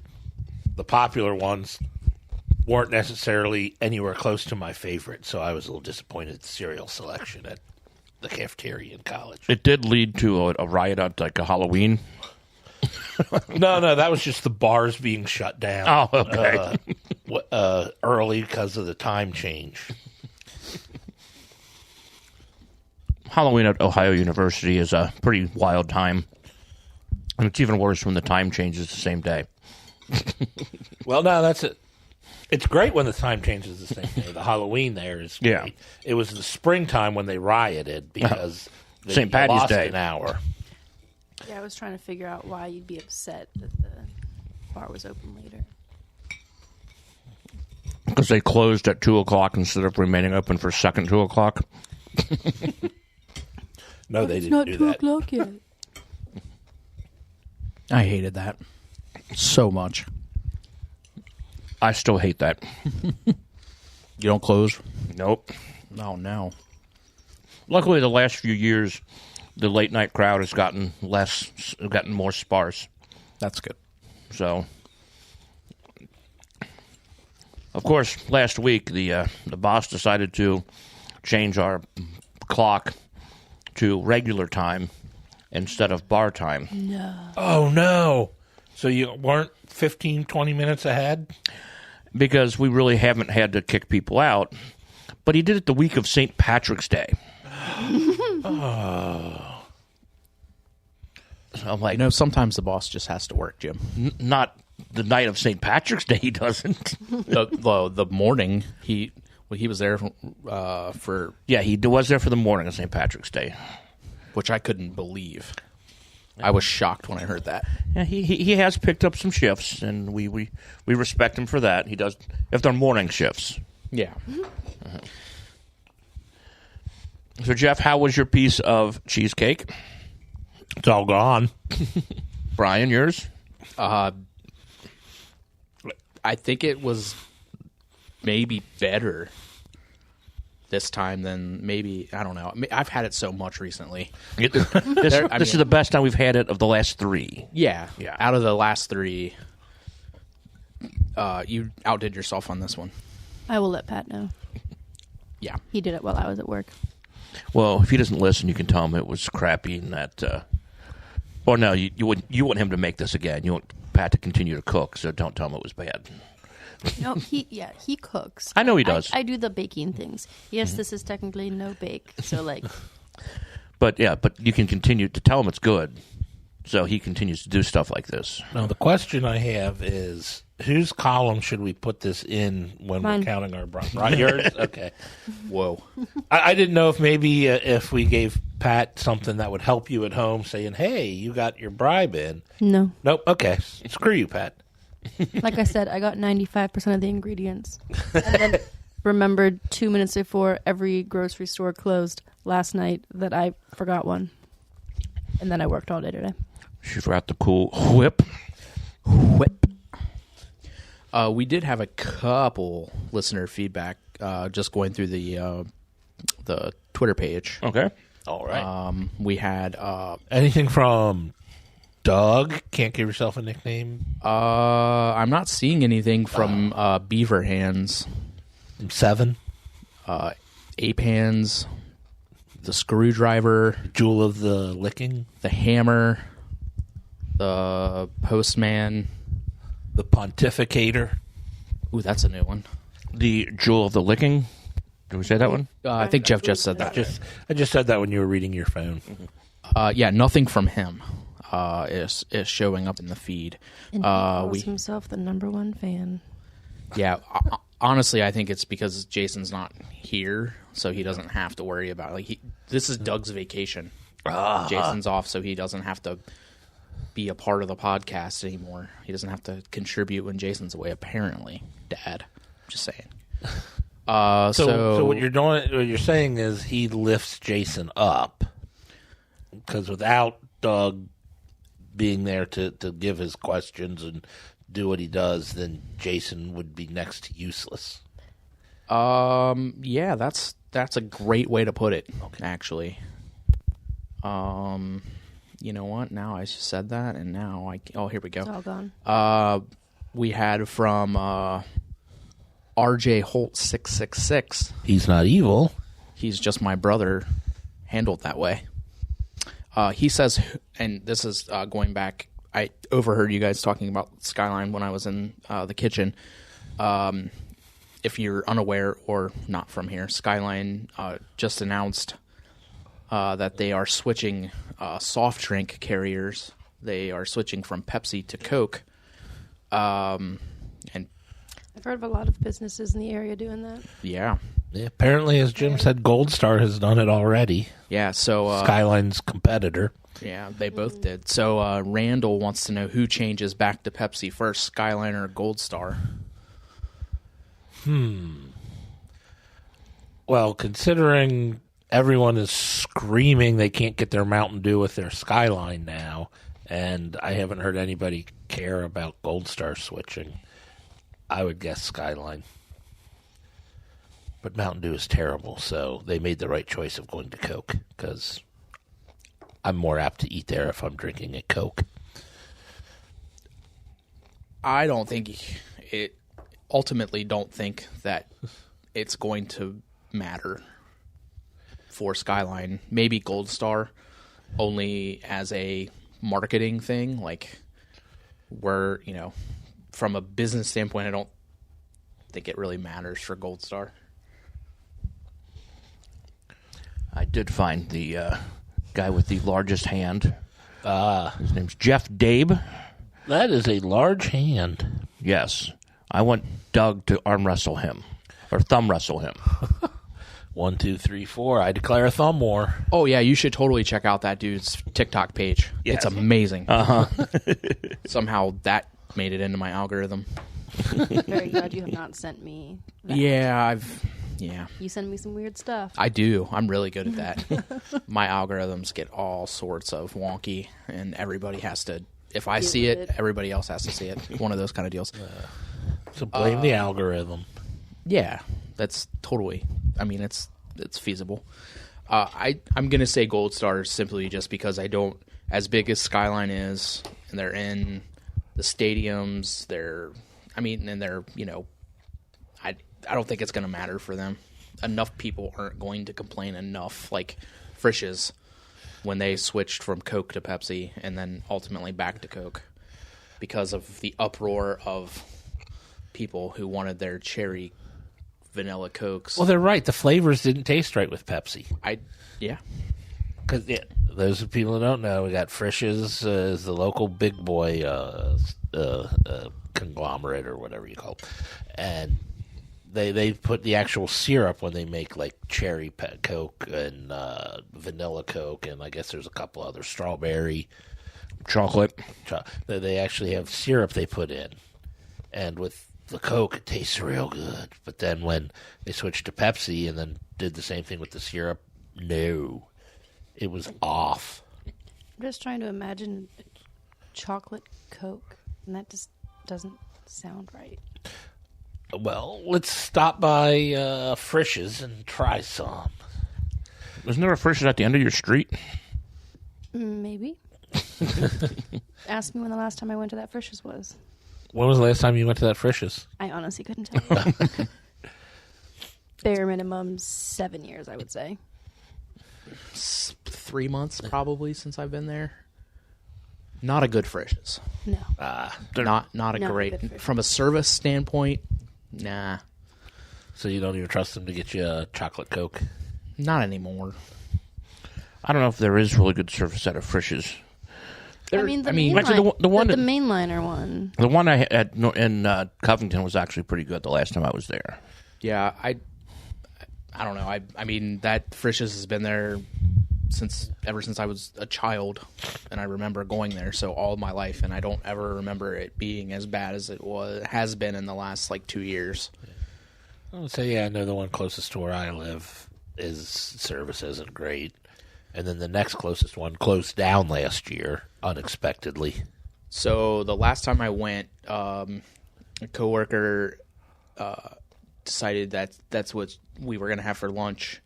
the popular ones weren't necessarily anywhere close to my favorite, so I was a little disappointed at the cereal selection at the cafeteria in college. It did lead to a riot at like a Halloween. No, that was just the bars being shut down. Oh, okay. Early because of the time change. Halloween at Ohio University is a pretty wild time. And it's even worse when the time changes the same day. Well, no, that's it. It's great when the time changes the same day. The Halloween there is great. Yeah. It was the springtime when they rioted because they St. Paddy's lost Day. an hour. Yeah, I was trying to figure out why you'd be upset that the bar was open later. Because they closed at 2 o'clock instead of remaining open for second 2 o'clock. No, they didn't do that. It's not 2 o'clock yet. I hated that so much. I still hate that. You don't close? Nope. Oh, no. Luckily, the last few years, the late night crowd has gotten more sparse. That's good. So, of course, last week the boss decided to change our clock to regular time instead of bar time. No. Oh, no. So you weren't 15, 20 minutes ahead? Because we really haven't had to kick people out. But he did it the week of St. Patrick's Day. Oh. So I'm like, sometimes the boss just has to work, Jim. Not the night of St. Patrick's Day, he doesn't. the morning, he was there for... Yeah, he was there for the morning of St. Patrick's Day. Which I couldn't believe. I was shocked when I heard that. Yeah, he has picked up some shifts, and we respect him for that. He does, if they're morning shifts. Yeah. Uh-huh. So, Jeff, how was your piece of cheesecake? It's all gone. Brian, yours? I think it was maybe better. this time, then maybe, I don't know. I've had it so much recently. This is the best time we've had it of the last 3. Yeah. Out of the last 3, you outdid yourself on this one. I will let Pat know. Yeah. He did it while I was at work. Well, if he doesn't listen, you can tell him it was crappy and that... Or no, you want him to make this again. You want Pat to continue to cook, so don't tell him it was bad. No, he cooks. I know he does. I do the baking things. Yes, this is technically no bake, so like. But you can continue to tell him it's good, so he continues to do stuff like this. Now the question I have is, whose column should we put this in when Mine. we're counting our bribe? Yours? Okay. Whoa. I didn't know if maybe if we gave Pat something that would help you at home, saying, "Hey, you got your bribe in." No. Nope. Okay. Screw you, Pat. Like I said, I got 95% of the ingredients. And then remembered 2 minutes before every grocery store closed last night that I forgot one. And then I worked all day today. She forgot the cool whip. We did have a couple listener feedback just going through the Twitter page. Okay. All right. We had Anything from Doug? Can't give yourself a nickname. I'm not seeing anything from Beaver Hands, 7. Ape Hands, the Screwdriver, Jewel of the Licking. the Hammer, the Postman. The Pontificator. Ooh, that's a new one. The Jewel of the Licking. Did we say that one? I think Jeff just said that. I just said that when you were reading your phone. Yeah, nothing from him is showing up in the feed. And he calls himself the #1 fan. Yeah, honestly, I think it's because Jason's not here, so he doesn't have to worry about it. This is Doug's vacation. Jason's off, so he doesn't have to be a part of the podcast anymore. He doesn't have to contribute when Jason's away, apparently. Dad. Just saying. So what you're saying is he lifts Jason up, because without Doug being there to give his questions and do what he does, then Jason would be next to useless. Yeah, that's a great way to put it, actually. You know what? Now I just said that, and now here we go. It's all gone. We had from RJ Holt 666. He's not evil. He's just my brother, handled that way. He says, and this is going back, I overheard you guys talking about Skyline when I was in the kitchen. If you're unaware or not from here, Skyline just announced that they are switching soft drink carriers. They are switching from Pepsi to Coke. And I've heard of a lot of businesses in the area doing that. yeah. Apparently, as Jim said, Gold Star has done it already. Yeah, so... Skyline's competitor. Yeah, they both did. So Randall wants to know who changes back to Pepsi first, Skyline or Gold Star? Well, considering everyone is screaming they can't get their Mountain Dew with their Skyline now, and I haven't heard anybody care about Gold Star switching, I would guess Skyline. But Mountain Dew is terrible, so they made the right choice of going to Coke, because I'm more apt to eat there if I'm drinking a Coke. I don't think ultimately don't think that it's going to matter for Skyline. Maybe Gold Star only as a marketing thing, like where, from a business standpoint, I don't think it really matters for Gold Star. I did find the guy with the largest hand. His name's Jeff Dabe. That is a large hand. Yes. I want Doug to arm wrestle him. Or thumb wrestle him. 1, 2, 3, 4. I declare a thumb war. Oh, yeah, you should totally check out that dude's TikTok page. Yes. It's amazing. Uh-huh. Somehow that made it into my algorithm. Very glad you have not sent me that. Yeah, You send me some weird stuff. I do. I'm really good at that. My algorithms get all sorts of wonky, and everybody has to. If I see it, everybody else has to see it. One of those kind of deals. So blame the algorithm. Yeah, that's totally. I mean, it's it's feasible. I'm going to say Gold Star simply just because I don't, as big as Skyline is, and they're in the stadiums, I don't think it's going to matter for them. Enough people aren't going to complain enough, like Frisch's, when they switched from Coke to Pepsi and then ultimately back to Coke because of the uproar of people who wanted their cherry vanilla Cokes. Well, they're right. The flavors didn't taste right with Pepsi. Yeah. Because those people who don't know, we got Frisch's is the local big boy conglomerate or whatever you call it. And they put the actual syrup when they make like cherry Coke and vanilla Coke, and I guess there's a couple other strawberry, chocolate. They actually have syrup they put in, and with the Coke it tastes real good. But then when they switched to Pepsi and then did the same thing with the syrup, no, it was off. I'm just trying to imagine chocolate Coke, and that just doesn't sound right. Well, let's stop by Frisch's and try some. Isn't there a Frisch's at the end of your street? Maybe. Ask me when the last time I went to that Frisch's was. When was the last time you went to that Frisch's? I honestly couldn't tell you. Bare minimum 7 years, I would say. 3 months probably since I've been there. Not a good Frisch's. No. Not a great. From a service standpoint, nah. So you don't even trust them to get you a chocolate Coke? Not anymore. I don't know if there is really good service at a Frisch's. The mainliner one. The one I had in Covington was actually pretty good the last time I was there. Yeah, I don't know. I mean, that Frisch's has been there ever since I was a child, and I remember going there so all my life, and I don't ever remember it being as bad as it has been in the last 2 years. I would say, I know the one closest to where I live is service isn't great, and then the next closest one closed down last year unexpectedly. So the last time I went, a coworker decided that's what we were going to have for lunch.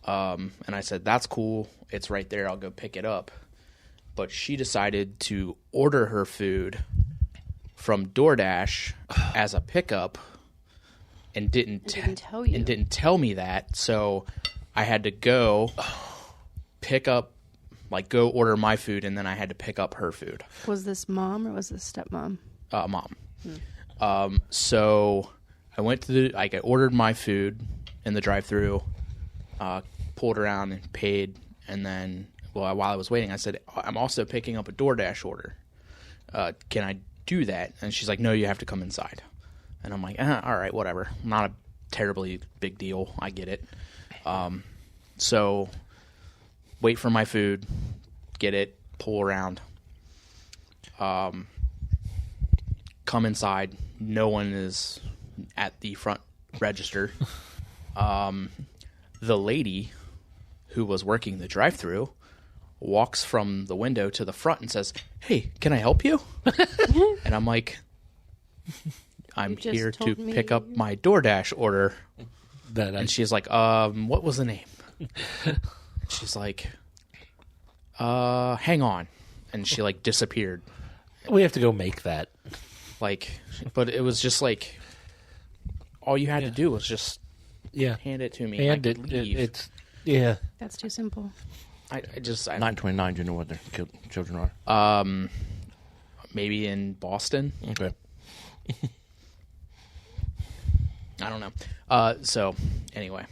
And I said, that's cool. It's right there. I'll go pick it up. But she decided to order her food from DoorDash as a pickup and didn't tell you. And didn't tell me that. So I had to go pick up, go order my food, and then I had to pick up her food. Was this mom or was this stepmom? Mom. So I went to I ordered my food in the drive-thru, pulled around and paid, and then while I was waiting, I said, I'm also picking up a DoorDash order. Can I do that? And she's like, no, you have to come inside. And I'm like, all right, whatever. Not a terribly big deal. I get it. So wait for my food, get it, pull around, come inside. No one is at the front register. The lady who was working the drive-thru walks from the window to the front and says, hey, can I help you? And I'm like, I'm here to pick up my DoorDash order. And she's like, what was the name? She's like, hang on. And she disappeared. We have to go make that. But it was just all you had to do was just hand it to me. And I could leave. That's too simple. I 929, do you know what their children are? Maybe in Boston. Okay. I don't know. So, anyway.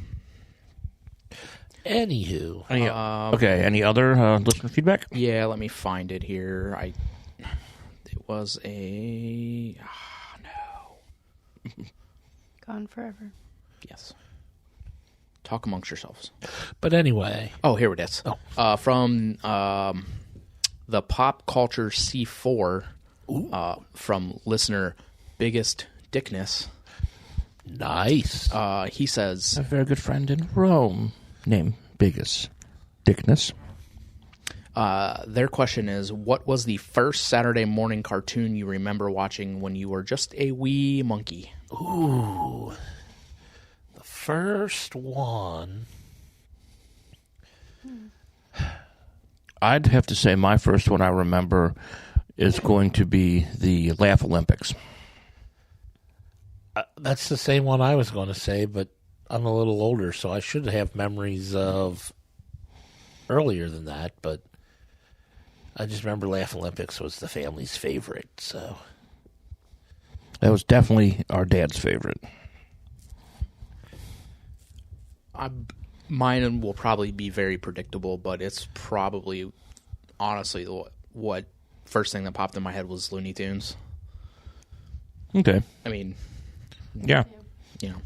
Anywho. Any other listener feedback? Yeah, let me find it here. It was a... no. Gone forever. Yes. Talk amongst yourselves. But anyway. Oh, here it is. From the Pop Culture C4 from listener Biggest Dickness. Nice. He says... A very good friend in Rome named Biggest Dickness. Their question is, what was the first Saturday morning cartoon you remember watching when you were just a wee monkey? Ooh. The first one I'd have to say my first one I remember is going to be the Laugh Olympics. That's the same one I was going to say, but I'm a little older, so I should have memories of earlier than that, but I just remember Laugh Olympics was the family's favorite, so. That was definitely our dad's favorite. Mine will probably be very predictable, but it's probably, honestly, what first thing that popped in my head was Looney Tunes. Okay. I mean, yeah. You know.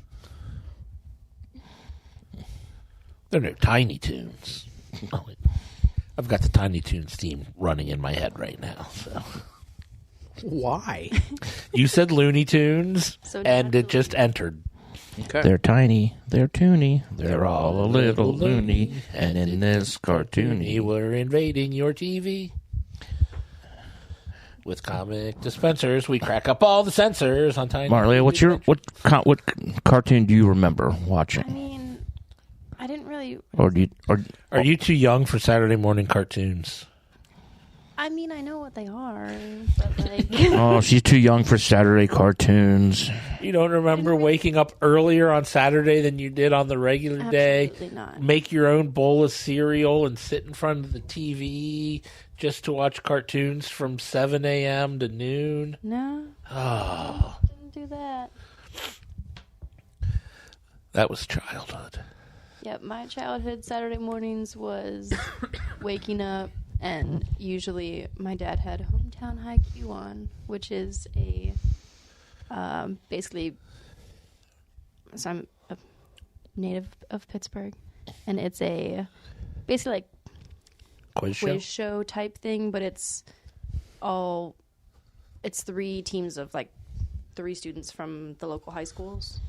They're no Tiny Toons. I've got the Tiny Toons theme running in my head right now, so. Why? You said Looney Tunes, So and it just entered. Okay. They're tiny, they're toony, they're all a little loony, and in this cartoony, We're invading your TV. With comic dispensers, we crack up all the sensors on Tiny. Marley, what cartoon do you remember watching? I mean, I didn't really. Are you too young for Saturday morning cartoons? I mean, I know what they are, but like. Oh, she's too young for Saturday cartoons. You don't remember waking up earlier on Saturday than you did on the regular day? Absolutely not. Make your own bowl of cereal and sit in front of the TV just to watch cartoons from 7 a.m. to noon? No. Oh. Didn't do that. That was childhood. Yep, my childhood Saturday mornings was waking up, and usually my dad had Hometown Haiku on, which is a basically. So I'm a native of Pittsburgh, and it's a basically like quiz show type thing, but it's three teams of like 3 students from the local high schools,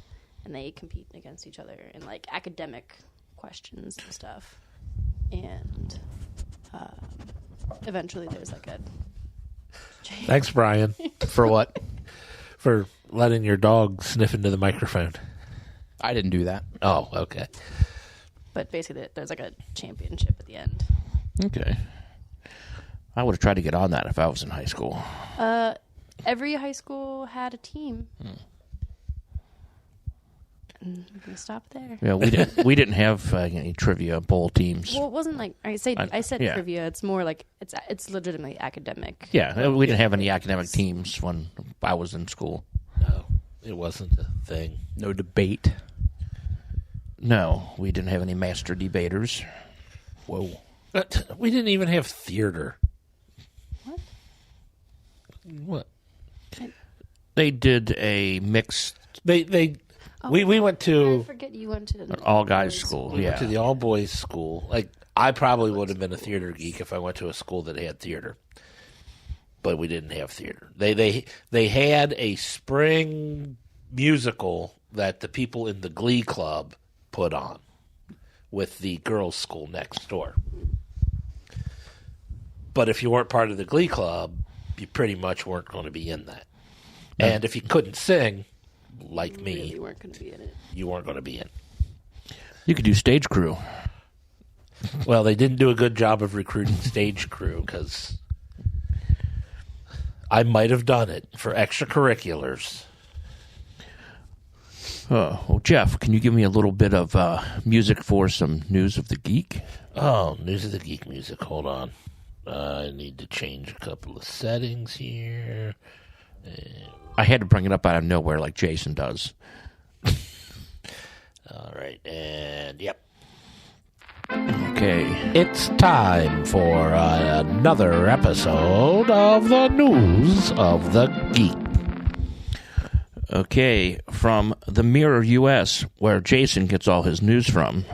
and they compete against each other in like academic questions and stuff. And eventually there's like a Thanks, Brian. For what? For letting your dog sniff into the microphone. I didn't do that. Oh, okay. but basically there's like a championship at the end. Okay. I would have tried to get on that if I was in high school. Every high school had a team. And we're gonna stop there. Yeah, we didn't have any trivia bowl teams. Well, it wasn't like I said yeah. trivia. It's more like it's legitimately academic. Yeah, we didn't have any academic teams when I was in school. No, it wasn't a thing. No debate. No, we didn't have any master debaters. Whoa. But we didn't even have theater. What? They did a mixed We went to... I forget you went to an all-guys school. We went to the all-boys school. Like, I probably would have been a theater geek if I went to a school that had theater. But we didn't have theater. They had a spring musical that the people in the Glee Club put on with the girls' school next door. But if you weren't part of the Glee Club, you pretty much weren't going to be in that. And if you couldn't sing, like me, really weren't going to be in it. You weren't going to be in. You could do stage crew. Well, they didn't do a good job of recruiting stage crew because I might have done it for extracurriculars. Well, Jeff, can you give me a little bit of music for some News of the Geek? Oh, News of the Geek music. Hold on. I need to change a couple of settings here. I had to bring it up out of nowhere like Jason does. All right, and yep. Okay. It's time for another episode of the News of the Geek. Okay, from the Mirror US, where Jason gets all his news from.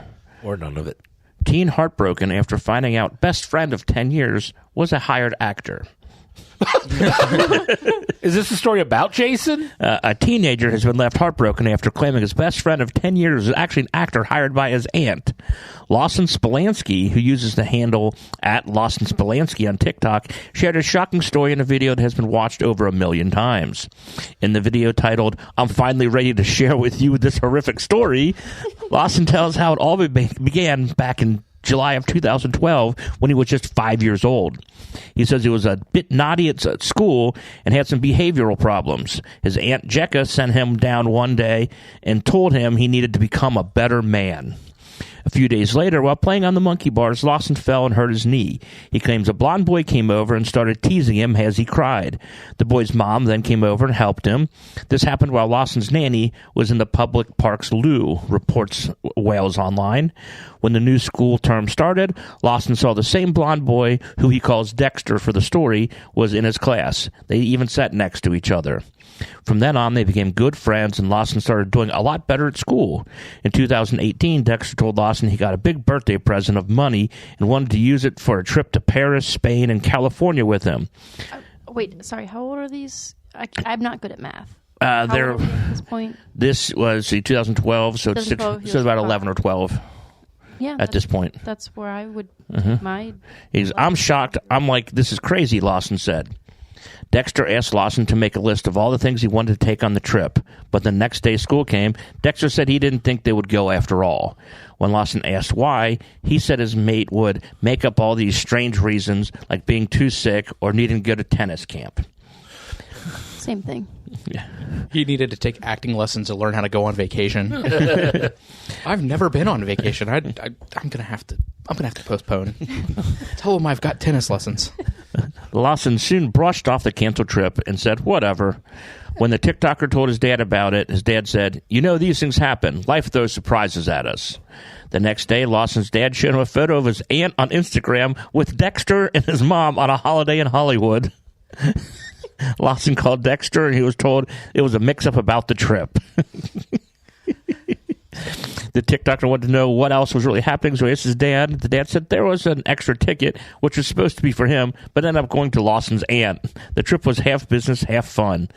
Or none of it. Teen heartbroken after finding out best friend of 10 years was a hired actor. Is this a story about Jason? A teenager has been left heartbroken after claiming his best friend of 10 years is actually an actor hired by his aunt. Lawson Spolansky, who uses the handle at Lawson Spolansky on TikTok, shared a shocking story in a video that has been watched over 1 million times. In the video titled, "I'm finally ready to share with you this horrific story," Lawson tells how it all began back in July of 2012 when he was just 5 years old. He says he was a bit naughty at school and had some behavioral problems. His Aunt Jecka sent him down one day and told him he needed to become a better man. A few days later, while playing on the monkey bars, Lawson fell and hurt his knee. He claims a blonde boy came over and started teasing him as he cried. The boy's mom then came over and helped him. This happened while Lawson's nanny was in the public park's loo, reports Wales Online. When the new school term started, Lawson saw the same blonde boy, who he calls Dexter for the story, was in his class. They even sat next to each other. From then on, they became good friends, and Lawson started doing a lot better at school. In 2018, Dexter told Lawson he got a big birthday present of money and wanted to use it for a trip to Paris, Spain, and California with him. Wait, sorry, how old are these? I'm not good at math. They're How old are they at this point? This was 2012, so 2012, so about 11 or 12 Yeah, at this point. That's where I would my. I'm shocked. I'm like, this is crazy, Lawson said. Dexter asked Lawson to make a list of all the things he wanted to take on the trip, but the next day school came, Dexter said he didn't think they would go after all. When Lawson asked why, he said his mate would make up all these strange reasons, like being too sick or needing to go to tennis camp. Same thing. Yeah. He needed to take acting lessons to learn how to go on vacation. I've never been on vacation. I'm gonna have to postpone. Tell him I've got tennis lessons. Lawson soon brushed off the canceled trip and said, whatever. When the TikToker told his dad about it, his dad said, you know, these things happen. Life throws surprises at us. The next day, Lawson's dad showed him a photo of his aunt on Instagram with Dexter and his mom on a holiday in Hollywood. Lawson called Dexter, and he was told it was a mix-up about the trip. The TikToker wanted to know what else was really happening, so he asked his dad. The dad said there was an extra ticket, which was supposed to be for him, but ended up going to Lawson's aunt. The trip was half business, half fun.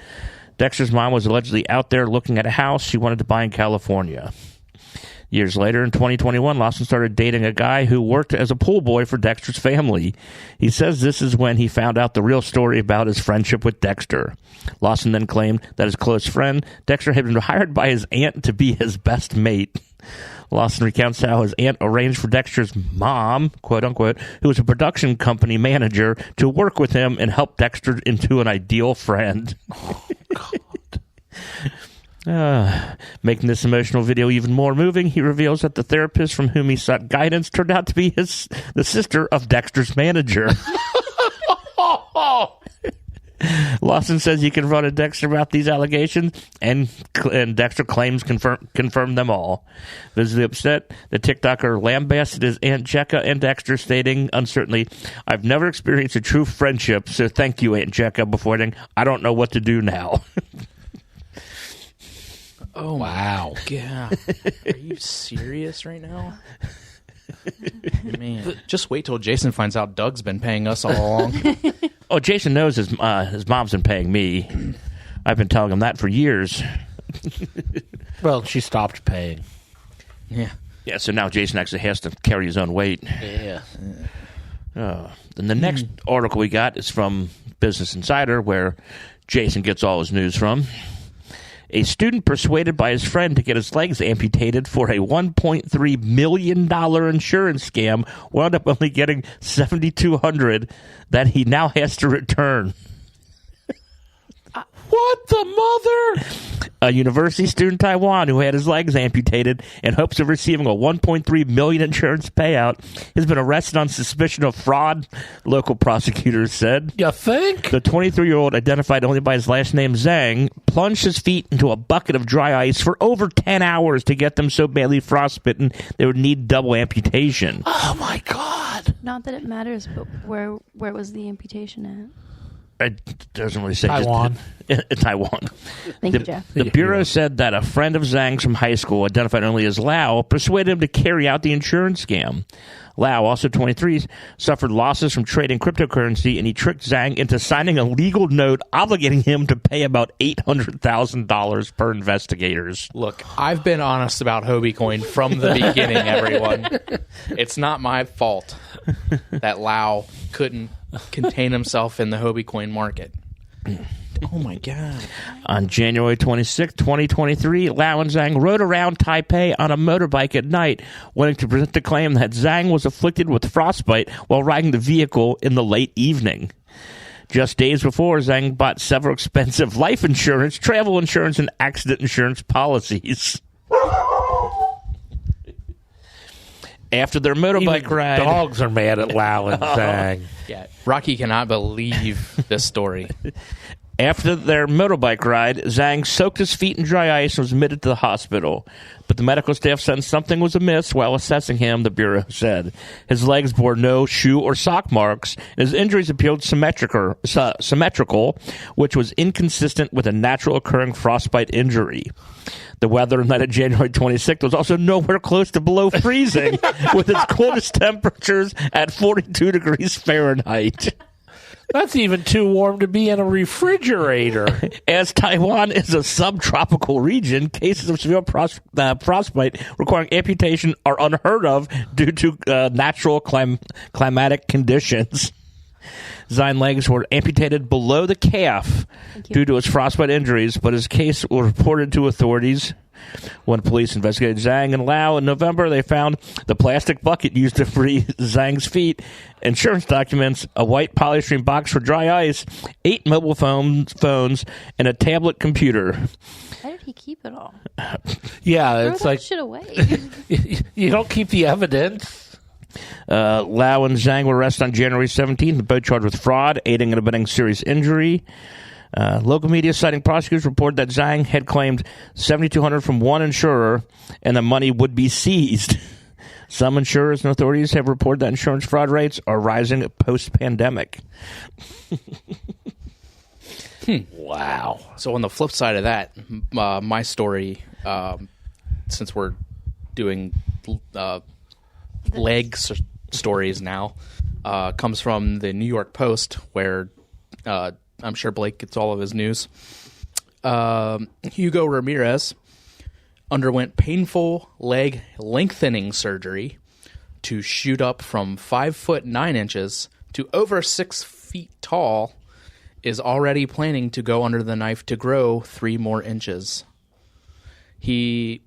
Dexter's mom was allegedly out there looking at a house she wanted to buy in California. Years later, in 2021, Lawson started dating a guy who worked as a pool boy for Dexter's family. He says this is when he found out the real story about his friendship with Dexter. Lawson then claimed that his close friend, Dexter, had been hired by his aunt to be his best mate. Lawson recounts how his aunt arranged for Dexter's mom, quote-unquote, who was a production company manager, to work with him and help Dexter into an ideal friend. Oh, God. Making this emotional video even more moving, he reveals that the therapist from whom he sought guidance turned out to be the sister of Dexter's manager. Lawson says he confronted Dexter about these allegations, and Dexter claims confirmed them all. Visibly upset, the TikToker lambasted his Aunt Jecka and Dexter, stating uncertainly, I've never experienced a true friendship, so thank you, Aunt Jecka, before adding, I don't know what to do now. Oh, wow. God. Are you serious right now? Man, just wait till Jason finds out Doug's been paying us all along. Oh, Jason knows his mom's been paying me. I've been telling him that for years. Well, she stopped paying. Yeah. Yeah, so now Jason actually has to carry his own weight. Yeah. Then the next article we got is from Business Insider, where Jason gets all his news from. A student persuaded by his friend to get his legs amputated for a $1.3 million insurance scam wound up only getting $7,200 that he now has to return. What the mother? A university student in Taiwan who had his legs amputated in hopes of receiving a $1.3 million insurance payout has been arrested on suspicion of fraud, local prosecutors said. You think? The 23-year-old, identified only by his last name, Zang, plunged his feet into a bucket of dry ice for over 10 hours to get them so badly frostbitten they would need double amputation. Oh, my God. Not that it matters, but where was the amputation at? It doesn't really say. Taiwan. Taiwan. Thank you, Jeff. The Bureau said that a friend of Zhang's from high school, identified only as Lau, persuaded him to carry out the insurance scam. Lau, also 23, suffered losses from trading cryptocurrency, and he tricked Zang into signing a legal note obligating him to pay about $800,000 per investigators. Look, I've been honest about Hobie Coin from the beginning, everyone. It's not my fault that Lau couldn't contain himself in the Hobie Coin market. Oh, my God. On January 26, 2023, Lau and Zang rode around Taipei on a motorbike at night, wanting to present the claim that Zang was afflicted with frostbite while riding the vehicle in the late evening. Just days before, Zang bought several expensive life insurance, travel insurance, and accident insurance policies. After their motorbike ride... Dogs are mad at Lau and Zang. Yeah, Rocky cannot believe this story. After their motorbike ride, Zang soaked his feet in dry ice and was admitted to the hospital. But the medical staff said something was amiss while assessing him, the Bureau said. His legs bore no shoe or sock marks, and his injuries appeared symmetrical, which was inconsistent with a natural occurring frostbite injury. The weather night of January 26th was also nowhere close to below freezing, with its coldest temperatures at 42 degrees Fahrenheit. That's even too warm to be in a refrigerator. As Taiwan is a subtropical region, cases of severe frostbite requiring amputation are unheard of due to natural climatic conditions. Zang's legs were amputated below the calf due to his frostbite injuries, but his case was reported to authorities. When police investigated Zang and Lau in November, they found the plastic bucket used to free Zang's feet, insurance documents, a white polystyrene box for dry ice, 8 mobile phones, and a tablet computer. How did he keep it all? Yeah, Throw it's that like shit away. you don't keep the evidence. Lau and Zang were arrested on January 17th, both charged with fraud, aiding and abetting serious injury. Local media citing prosecutors reported that Zang had claimed $7,200 from one insurer and the money would be seized. Some insurers and authorities have reported that insurance fraud rates are rising post-pandemic. Wow. So on the flip side of that, my story, since we're doing stories now, comes from the New York Post, where I'm sure Blake gets all of his news. Hugo Ramirez underwent painful leg lengthening surgery to shoot up from 5'9" to over 6 feet tall. Is already planning to go under the knife to grow 3 more inches. He's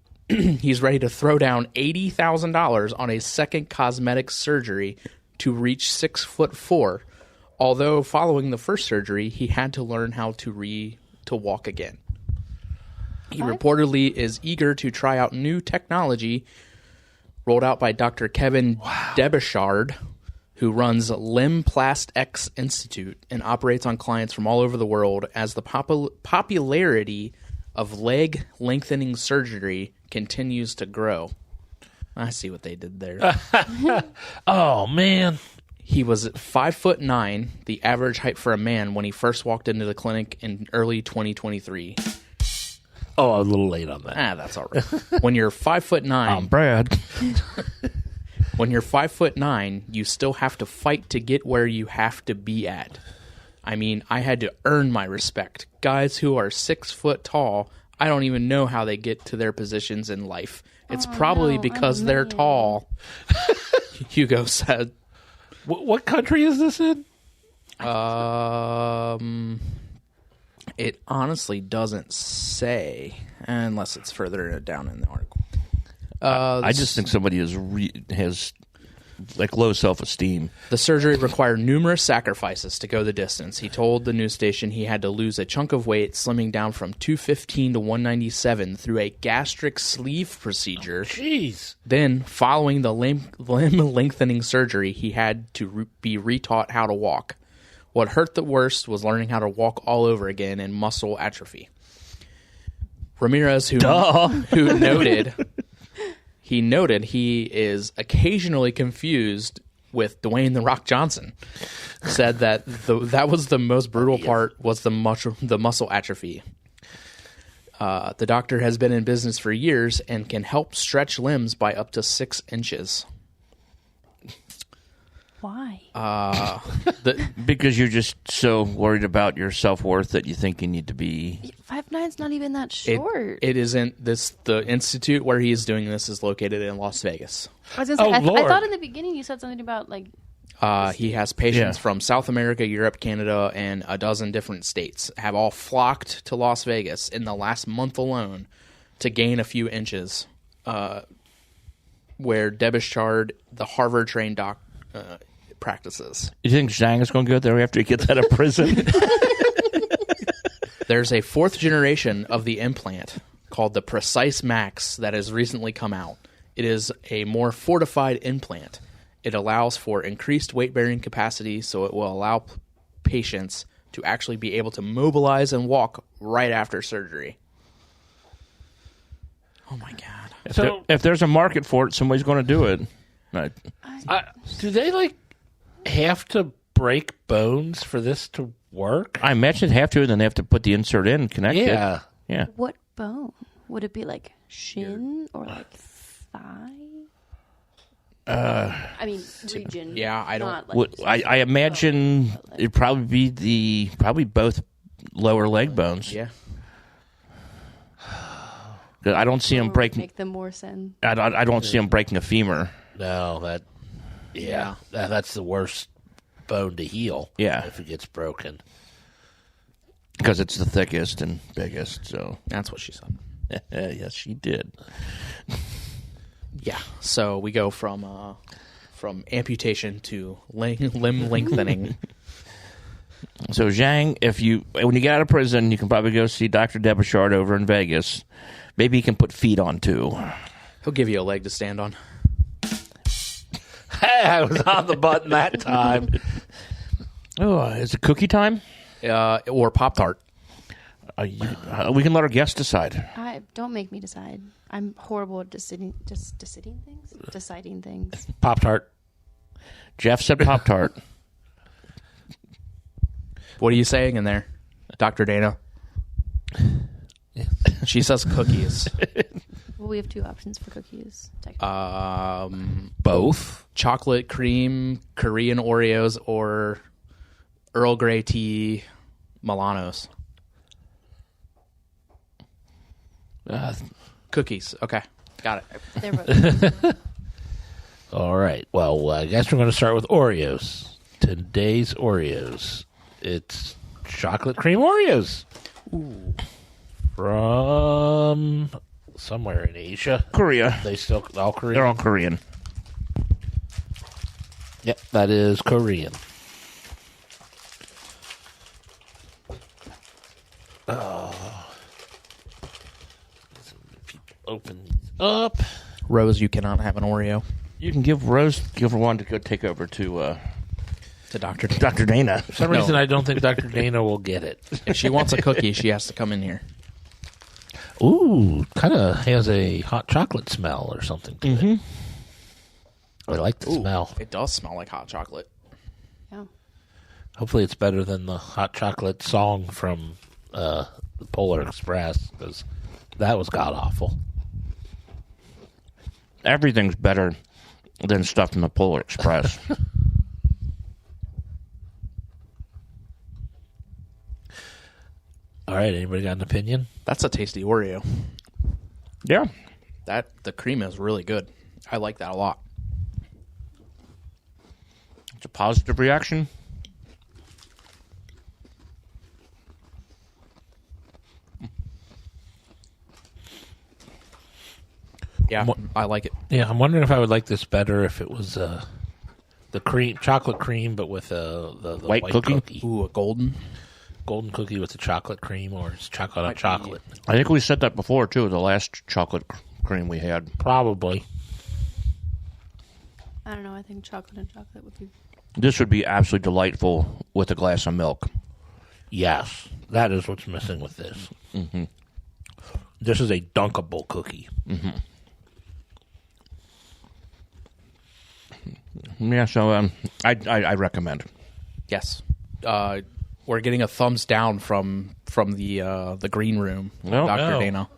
ready to throw down $80,000 on a second cosmetic surgery to reach 6'4". Although following the first surgery, he had to learn how to walk again. He reportedly is eager to try out new technology rolled out by Dr. Kevin Debishard, who runs Limplast X Institute and operates on clients from all over the world as the popularity of leg lengthening surgery continues to grow. I see what they did there. Oh, man. He was 5'9", the average height for a man, when he first walked into the clinic in early 2023. Oh, a little late on that. That's all right. When you're 5'9", I'm Brad. When you're 5'9", you still have to fight to get where you have to be at. I mean, I had to earn my respect. Guys who are 6 foot tall, I don't even know how they get to their positions in life. It's probably because they're tall. Hugo said. What country is this in? It honestly doesn't say, unless it's further down in the article. I just think somebody has like low self-esteem. The surgery required numerous sacrifices to go the distance. He told the news station he had to lose a chunk of weight, slimming down from 215 to 197 through a gastric sleeve procedure. Jeez. Then, following the limb lengthening surgery, he had to be retaught how to walk. What hurt the worst was learning how to walk all over again and muscle atrophy. Ramirez, who noted he is occasionally confused with Dwayne "The Rock" Johnson, said that that was the most brutal part, was the muscle atrophy. The doctor has been in business for years and can help stretch limbs by up to 6 inches. Why? Because you're just so worried about your self-worth that you think you need to be... 5'9" not even that short. It isn't. The institute where he is doing this is located in Las Vegas. I was gonna say, Oh, Lord. I thought in the beginning you said something about like He has patients from South America, Europe, Canada, and a dozen different states have all flocked to Las Vegas in the last month alone to gain a few inches, where Debishard, the Harvard-trained doc, practices. You think Zhang is going to go there after he gets out of prison? There's a fourth generation of the implant called the Precise Max that has recently come out. It is a more fortified implant. It allows for increased weight-bearing capacity, so it will allow patients to actually be able to mobilize and walk right after surgery. Oh, my God. If there's a market for it, somebody's going to do it. Right. Do they, have to break bones for this to work? I imagine they'd have to, and then they have to put the insert in and connect it. Yeah. What bone? Would it be like shin or like thigh? I mean, region. Yeah, I don't. Not like I imagine it'd probably be both lower leg bones. Yeah. I don't see them breaking. Make them more sense. I don't see them breaking a femur. No, that's the worst bone to heal. Yeah. If it gets broken. Because it's the thickest and biggest. So That's what she said. yes, she did. Yeah. So we go from amputation to limb lengthening. So Zhang, when you get out of prison, you can probably go see Dr. Debishard over in Vegas. Maybe he can put feet on too. He'll give you a leg to stand on. Hey, I was on the button that time. Oh, is it cookie time? Or Pop-Tart. We can let our guests decide. Don't make me decide. I'm horrible at deciding things. Pop-Tart. Jeff said Pop-Tart. What are you saying in there, Dr. Dana? She says cookies. Well, we have two options for cookies. Both. Chocolate cream, Korean Oreos, or Earl Grey tea, Milanos. Cookies. Okay. Got it. They're both. All right. Well, I guess we're going to start with Oreos. Today's Oreos. It's chocolate cream Oreos. Ooh. From somewhere in Asia. Korea. They still all Korean? They're all Korean. Yep, that is Korean. Open these up. Rose, you cannot have an Oreo. You can give her one to go take over to Dr. Dana. For some reason, I don't think Dr. Dana will get it. If she wants a cookie, she has to come in here. Ooh, kind of has a hot chocolate smell or something to it. I like the smell. It does smell like hot chocolate. Yeah. Hopefully it's better than the hot chocolate song from the Polar Express, because that was god-awful. Everything's better than stuff in the Polar Express. All right, anybody got an opinion? That's a tasty Oreo. Yeah. The cream is really good. I like that a lot. It's a positive reaction. Yeah, I like it. Yeah, I'm wondering if I would like this better if it was the chocolate cream, but with the white cookie. Ooh, a golden cookie with the chocolate cream, or it's chocolate on chocolate. I think we said that before too. The last chocolate cream we had, Probably. I don't know. I think chocolate and chocolate would be. This would be absolutely delightful with a glass of milk. Yes, that is what's missing with this. Mm-hmm. This is a dunkable cookie. Mm-hmm. Yeah, so I recommend. Yes. We're getting a thumbs down from the green room, Dr. Dana.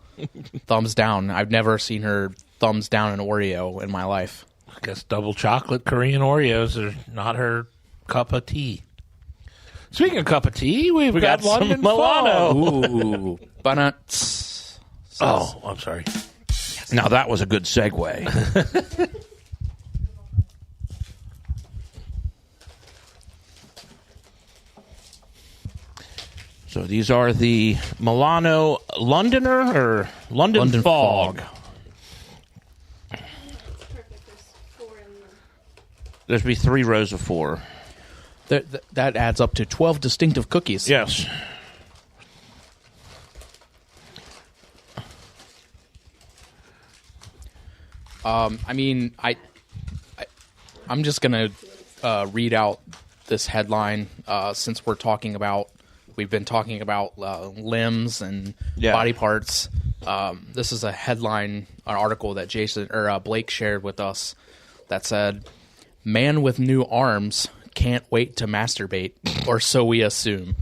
Thumbs down. I've never seen her thumbs down an Oreo in my life. I guess double chocolate Korean Oreos are not her cup of tea. Speaking of cup of tea, we've got London Milano. Ooh. But oh, I'm sorry. Now that was a good segue. So these are the Milano Londoner or London Fog. There's be 3 rows of 4. That adds up to 12 distinctive cookies. Yes. I mean, I'm just gonna read out this headline since we've been talking about limbs and body parts. This is a headline, an article that Blake shared with us that said, "Man with new arms can't wait to masturbate," or so we assume.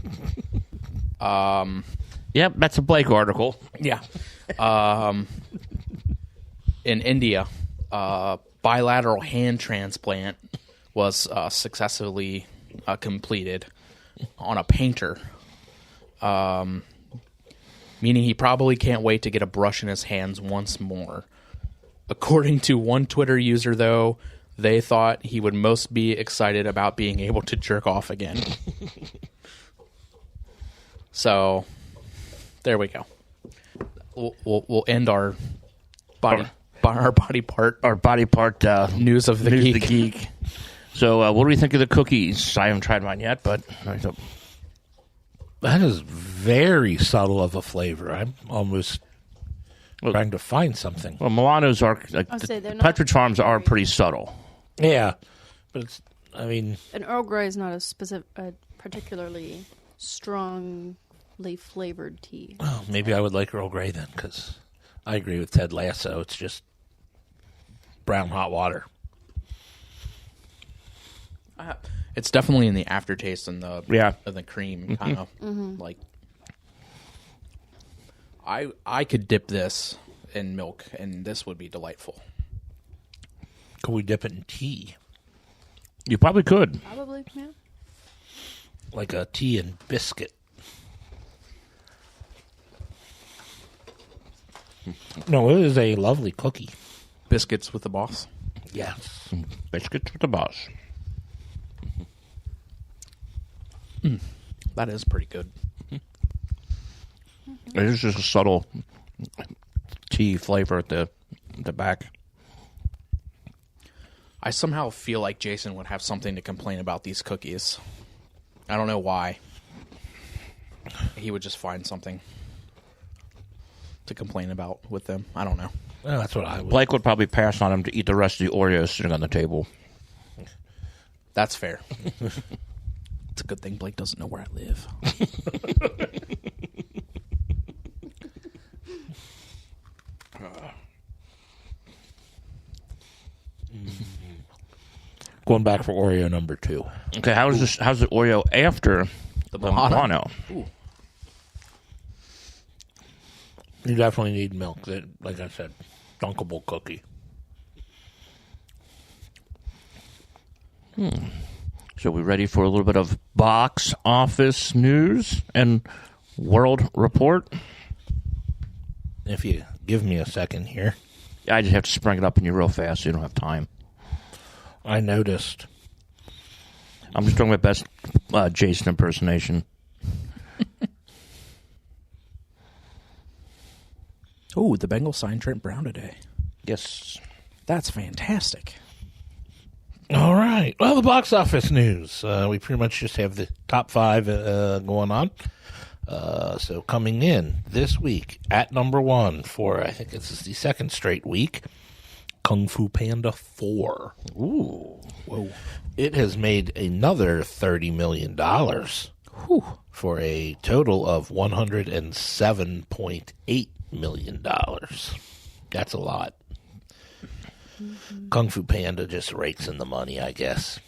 Yep, that's a Blake article. Yeah. In India, bilateral hand transplant was successfully completed on a painter, meaning he probably can't wait to get a brush in his hands once more. According to one Twitter user, though, they thought he would most be excited about being able to jerk off again. So, there we go. We'll end our body part news of the geek. So, what do we think of the cookies? I haven't tried mine yet, but that is very subtle of a flavor. I'm almost trying to find something. Well, Milanos are Pepperidge Farms are pretty subtle. Yeah, but it's. I mean, an Earl Grey is not a particularly strongly flavored tea. Oh, maybe I would like Earl Grey then, because I agree with Ted Lasso. It's just brown hot water. It's definitely in the aftertaste and the cream kind of like. I could dip this in milk, and this would be delightful. Could we dip it in tea? You probably could. Probably, yeah. Like a tea and biscuit. No, it is a lovely cookie. Biscuits with the boss? Yes. Biscuits with the boss. That is pretty good. It is just a subtle tea flavor at the back. I somehow feel like Jason would have something to complain about these cookies. I don't know why. He would just find something to complain about with them. I don't know. Well, that's what I would. Blake would probably pass on him to eat the rest of the Oreos sitting on the table. That's fair. It's a good thing Blake doesn't know where I live. Going back for Oreo number 2. Okay, how's the Oreo after the Milano? You definitely need milk. Like I said, dunkable cookie. So we ready for a little bit of box office news and world report? If you give me a second here. I just have to spring it up on you real fast so you don't have time. I noticed. I'm just doing my best Jason impersonation. Oh, the Bengals signed Trent Brown today. Yes. That's fantastic. All right. Well, the box office news. We pretty much just have the top 5 going on. So coming in this week at number 1 for, I think this is the second straight week, Kung Fu Panda 4. Ooh. Whoa. It has made another $30 million. Whew. For a total of $107.8 million. That's a lot. Kung Fu Panda just rakes in the money, I guess.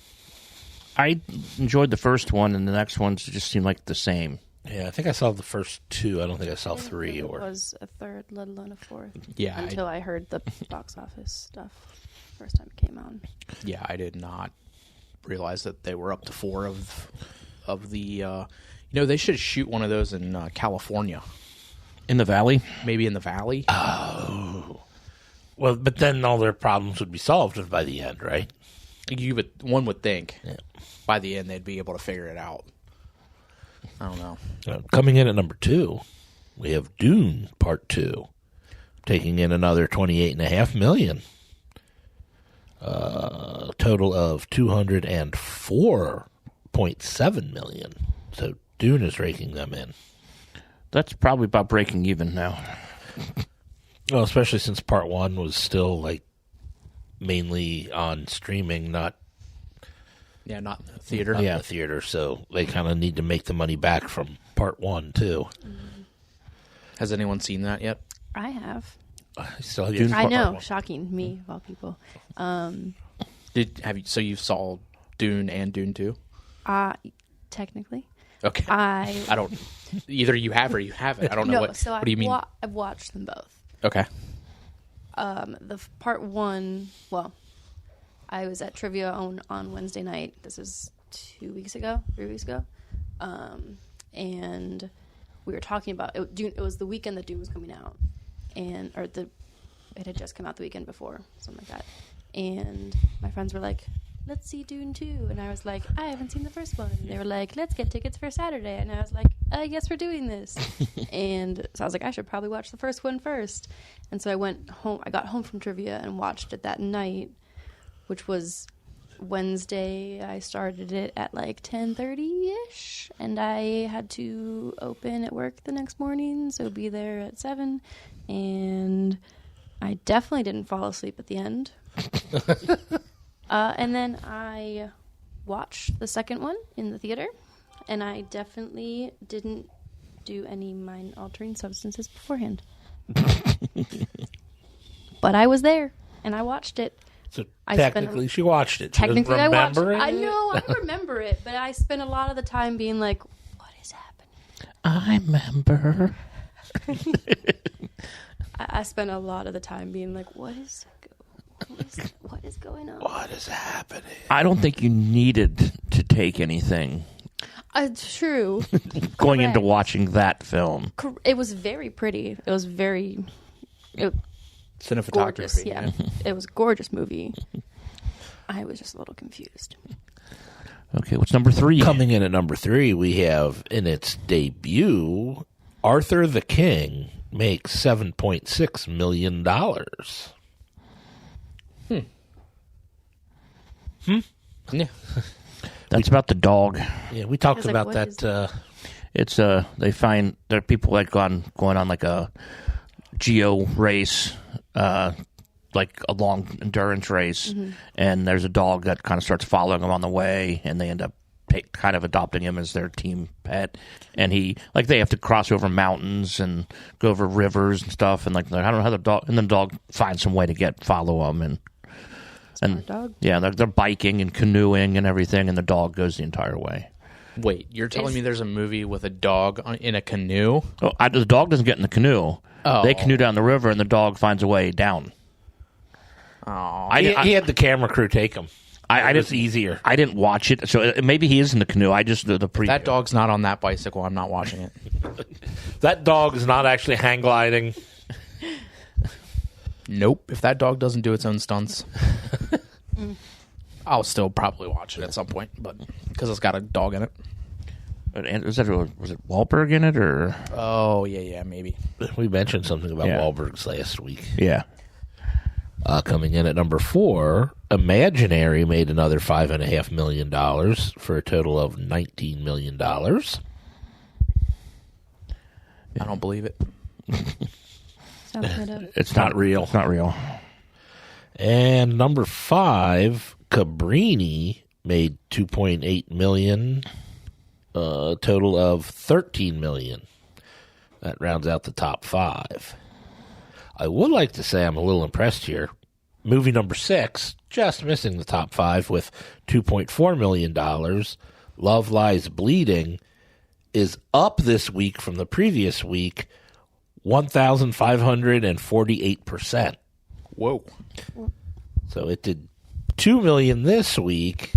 I enjoyed the first one, and the next ones just seemed like the same. Yeah, I think I saw the first 2. I don't think I saw 3. It was a third, let alone a fourth. Yeah. Until I heard the box office stuff first time it came on. Yeah, I did not realize that they were up to 4 of the. They should shoot one of those in California. In the valley? Maybe in the valley. Oh. Well, but then all their problems would be solved by the end, right? One would think. Yeah. By the end, they'd be able to figure it out. I don't know. Coming in at number 2, we have Dune Part 2, taking in another $28.5 million. Total of $204.7 million. So Dune is raking them in. That's probably about breaking even now. Well, especially since Part 1 was still like mainly on streaming, not not in the theater. in the theater. So they kind of need to make the money back from Part 1 too. Has anyone seen that yet? I have. So I know, shocking me of all people. So you saw Dune and Dune 2? Technically. Okay. I don't. Either you have or you haven't. I don't know what. So what do you mean? I've watched them both. Okay. The Part 1. Well, I was at trivia on Wednesday night. This was 3 weeks ago, and we were talking about it. Dune, it was the weekend that Dune was coming out, it had just come out the weekend before, something like that. And my friends were like, let's see Dune 2. And I was like, I haven't seen the first one. And they were like, let's get tickets for Saturday. And I was like, I guess we're doing this. And so I was like, I should probably watch the first one first. And so I went home. I got home from trivia and watched it that night, which was Wednesday. I started it at like 10:30-ish. And I had to open at work the next morning, so be there at 7. And I definitely didn't fall asleep at the end. And then I watched the second one in the theater, and I definitely didn't do any mind-altering substances beforehand. But I was there, and I watched it. So technically, she watched it. Technically, I watched it. It? I know, I remember it, but I spent a lot of the time being like, what is happening? I remember. I spent a lot of the time being like, what is going on? What is happening? I don't think you needed to take anything True. going into watching that film. It was very pretty. It was very Cinematography. gorgeous. Yeah, it was a gorgeous movie. I was just a little confused. Okay, what's number 3? Coming in at number 3, we have in its debut, Arthur the King makes $7.6 million. Yeah. That's about the dog. Yeah, we talked like, about what that. is that? It's they find there are people like going on like a geo race, like a long endurance race, and there's a dog that kind of starts following them on the way, and they end up kind of adopting him as their team pet. And they have to cross over mountains and go over rivers and stuff, and I don't know how the dog, and then the dog finds some way to follow them, and dog. yeah, they're biking and canoeing and everything, and the dog goes the entire way. Wait, you're telling me there's a movie with a dog in a canoe? Oh, the dog doesn't get in the canoe. Oh. They canoe down the river, and the dog finds a way down. Oh, He had the camera crew take him. It was easier. I didn't watch it, so maybe he is in the canoe. I just the preview. that dog's not on that bicycle. I'm not watching it. That dog is not actually hang gliding. Nope. If that dog doesn't do its own stunts, I'll still probably watch it at some point, but because it's got a dog in it. Was it Wahlberg in it, or? Oh, yeah, maybe. We mentioned something about Yeah. Wahlberg's last week. Yeah. Coming in at number 4, Imaginary made another $5.5 million for a total of $19 million. I don't believe it. It's not real. It's not real. And number 5, Cabrini made $2.8 million, total of $13 million. That rounds out the top 5. I would like to say I'm a little impressed here. Movie number 6, just missing the top 5 with $2.4 million. Love Lies Bleeding is up this week from the previous week, 1,548%. Whoa. So it did $2 million this week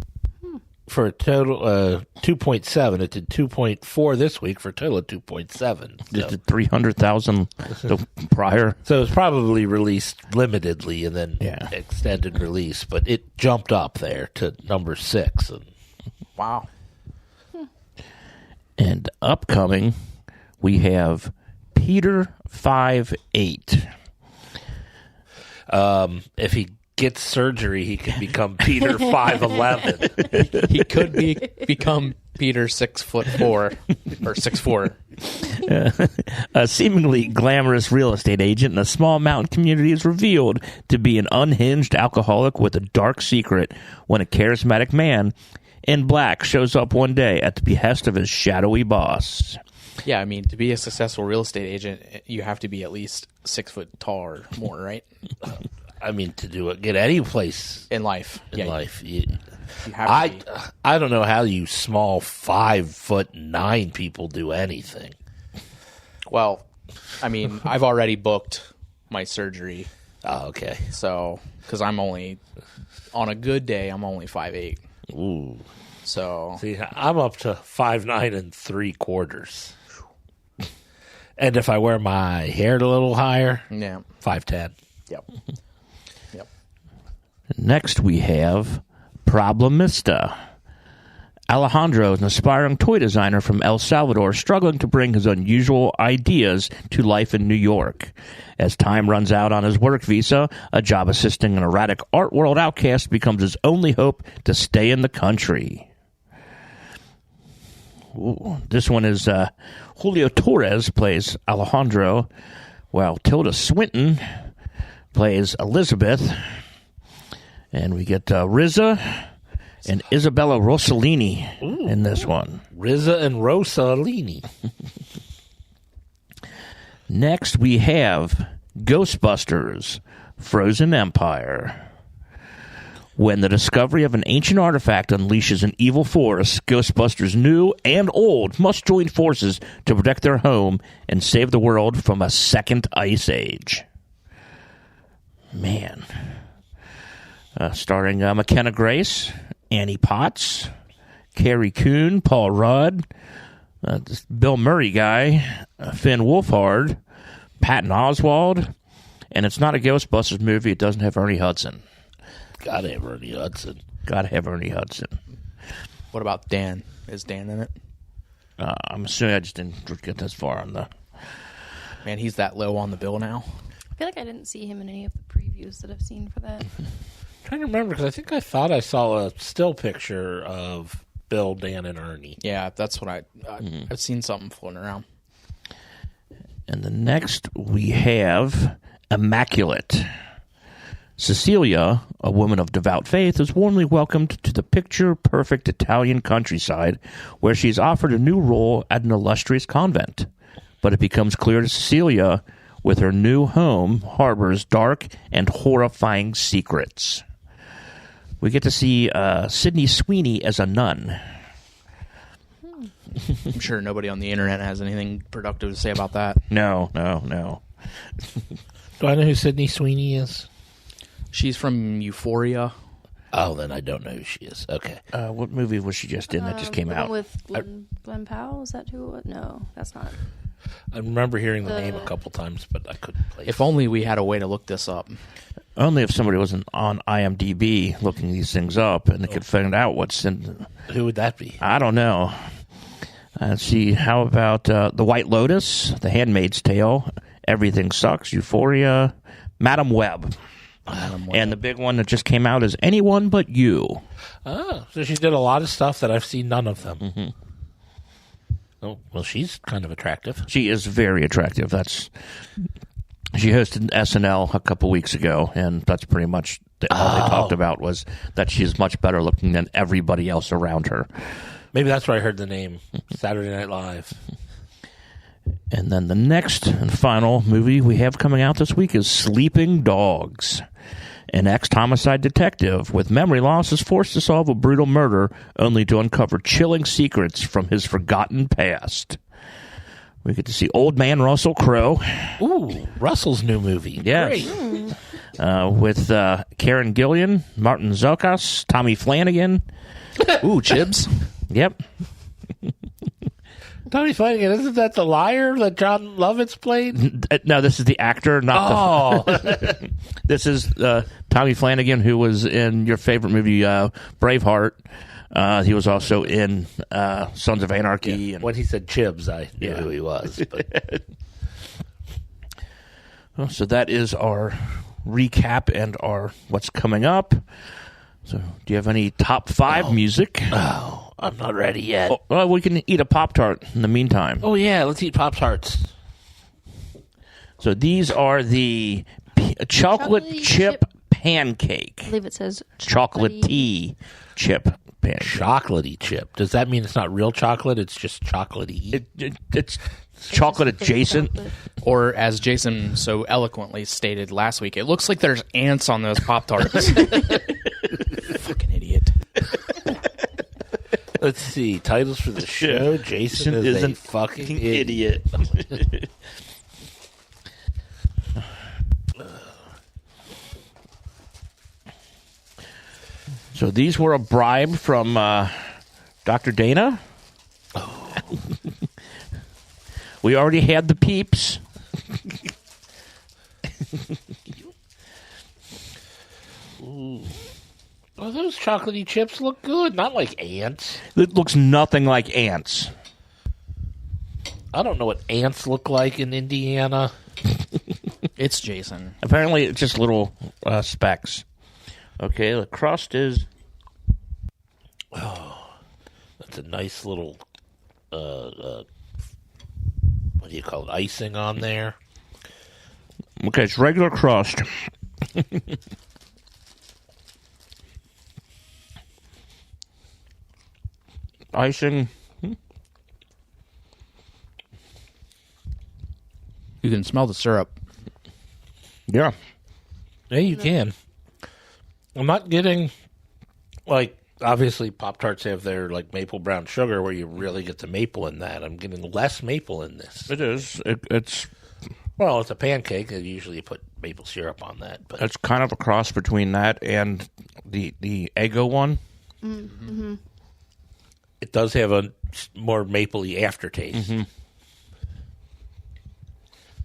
for a total 2.7. It did 2.4 this week for a total of 2.7. Just did 300,000 the prior. So it was probably released limitedly and then extended release, but it jumped up there to number 6. And Wow. And upcoming, we have Peter 5'8". If he gets surgery, he can become Peter 5'11". He could become Peter 6'4" or 6'4". A seemingly glamorous real estate agent in a small mountain community is revealed to be an unhinged alcoholic with a dark secret when a charismatic man in black shows up one day at the behest of his shadowy boss. Yeah, I mean, to be a successful real estate agent, you have to be at least 6 foot tall or more, right? I mean, to get any place In life. in life. You have to be. I don't know how you small 5'9" people do anything. Well, I mean, I've already booked my surgery. Oh, okay. So, because I'm only, on a good day, I'm only 5'8". Ooh. So, See, I'm up to 5'9"3/4". And if I wear my hair a little higher, yeah. 5'10". Yep. Yep. Next, we have Problemista. Alejandro is an aspiring toy designer from El Salvador struggling to bring his unusual ideas to life in New York. As time runs out on his work visa, a job assisting an erratic art world outcast becomes his only hope to stay in the country. Ooh, this one is Julio Torres plays Alejandro, while Tilda Swinton plays Elizabeth. And we get Riza and Isabella Rossellini in this one. Riza and Rossellini. Next, we have Ghostbusters, Frozen Empire. When the discovery of an ancient artifact unleashes an evil force, Ghostbusters new and old must join forces to protect their home and save the world from a second ice age. Man. Starring McKenna Grace, Annie Potts, Carrie Coon, Paul Rudd, this Bill Murray guy, Finn Wolfhard, Patton Oswalt, and it's not a Ghostbusters movie. It doesn't have Ernie Hudson. Gotta have Ernie Hudson. Gotta have Ernie Hudson. What about Dan? Is Dan in it? I'm assuming I just didn't get this far on the... Man, he's that low on the bill now. I feel like I didn't see him in any of the previews that I've seen for that. I'm trying to remember, because I thought I saw a still picture of Bill, Dan, and Ernie. Yeah, that's what I've seen something floating around. And the next we have Immaculate. Cecilia, a woman of devout faith, is warmly welcomed to the picture-perfect Italian countryside, where she is offered a new role at an illustrious convent. But it becomes clear to Cecilia, with her new home, harbors dark and horrifying secrets. We get to see Sydney Sweeney as a nun. I'm sure nobody on the internet has anything productive to say about that. No. Do I know who Sydney Sweeney is? She's from Euphoria. Oh, then I don't know who she is. Okay. What movie was she just in that just came The out? one with Glenn Powell? Is that who it was? No, that's not. I remember hearing the name a couple times, but I couldn't place If only we had a way to look this up. Only if somebody wasn't on IMDb looking these things up and they could find out what's in. Who would that be? I don't know. Let's see. How about The White Lotus, The Handmaid's Tale, Everything Sucks, Euphoria, Madam Web. And the big one that just came out is Anyone But You. Oh, so she did a lot of stuff that I've seen none of them. Mm-hmm. Oh, well, she's kind of attractive. She is very attractive. She hosted SNL a couple weeks ago, and that's pretty much all they talked about was that she's much better looking than everybody else around her. Maybe that's where I heard the name, Saturday Night Live. And then the next and final movie we have coming out this week is Sleeping Dogs. An ex-homicide detective with memory loss is forced to solve a brutal murder only to uncover chilling secrets from his forgotten past. We get to see Old Man Russell Crowe. Ooh, Russell's new movie. Yes. Great. With Karen Gillian, Martin Zokas, Tommy Flanagan. Ooh, Chibs. Yep. Tommy Flanagan, isn't that the liar that John Lovitz played? No, this is the actor, not the... This is Tommy Flanagan, who was in your favorite movie, Braveheart. He was also in Sons of Anarchy. Yeah. And, When he said Chibs, I knew who he was. But well, so that is our recap and our what's coming up. So, do you have any top 5 music? oh, I'm not ready yet. Oh, well, we can eat a Pop-Tart in the meantime. Oh, yeah, let's eat Pop-Tarts. So these are the chocolate chip pancake. I believe it says Chocolatey chip pancake. Chocolatey chip. Does that mean it's not real chocolate? It's just chocolatey? It's chocolate adjacent. Or as Jason so eloquently stated last week, it looks like there's ants on those Pop-Tarts. Fucking idiot. Let's see. Titles for the show. Jason is a fucking idiot. So these were a bribe from Dr. Dana. Oh. We already had the peeps. Ooh. Oh, those chocolatey chips look good. Not like ants. It looks nothing like ants. I don't know what ants look like in Indiana. It's Jason. Apparently, it's just little specks. Okay, the crust is... Oh, that's a nice little, what do you call it, icing on there. Okay, it's regular crust. Icing. You can smell the syrup. Yeah. Yeah, you can. I'm not getting, like, obviously Pop-Tarts have their, like, maple brown sugar where you really get the maple in that. I'm getting less maple in this. It is. It's... Well, it's a pancake. They usually put maple syrup on that. But It's kind of a cross between that and the Eggo one. Mm-hmm. it does have a more mapley aftertaste. Mm-hmm.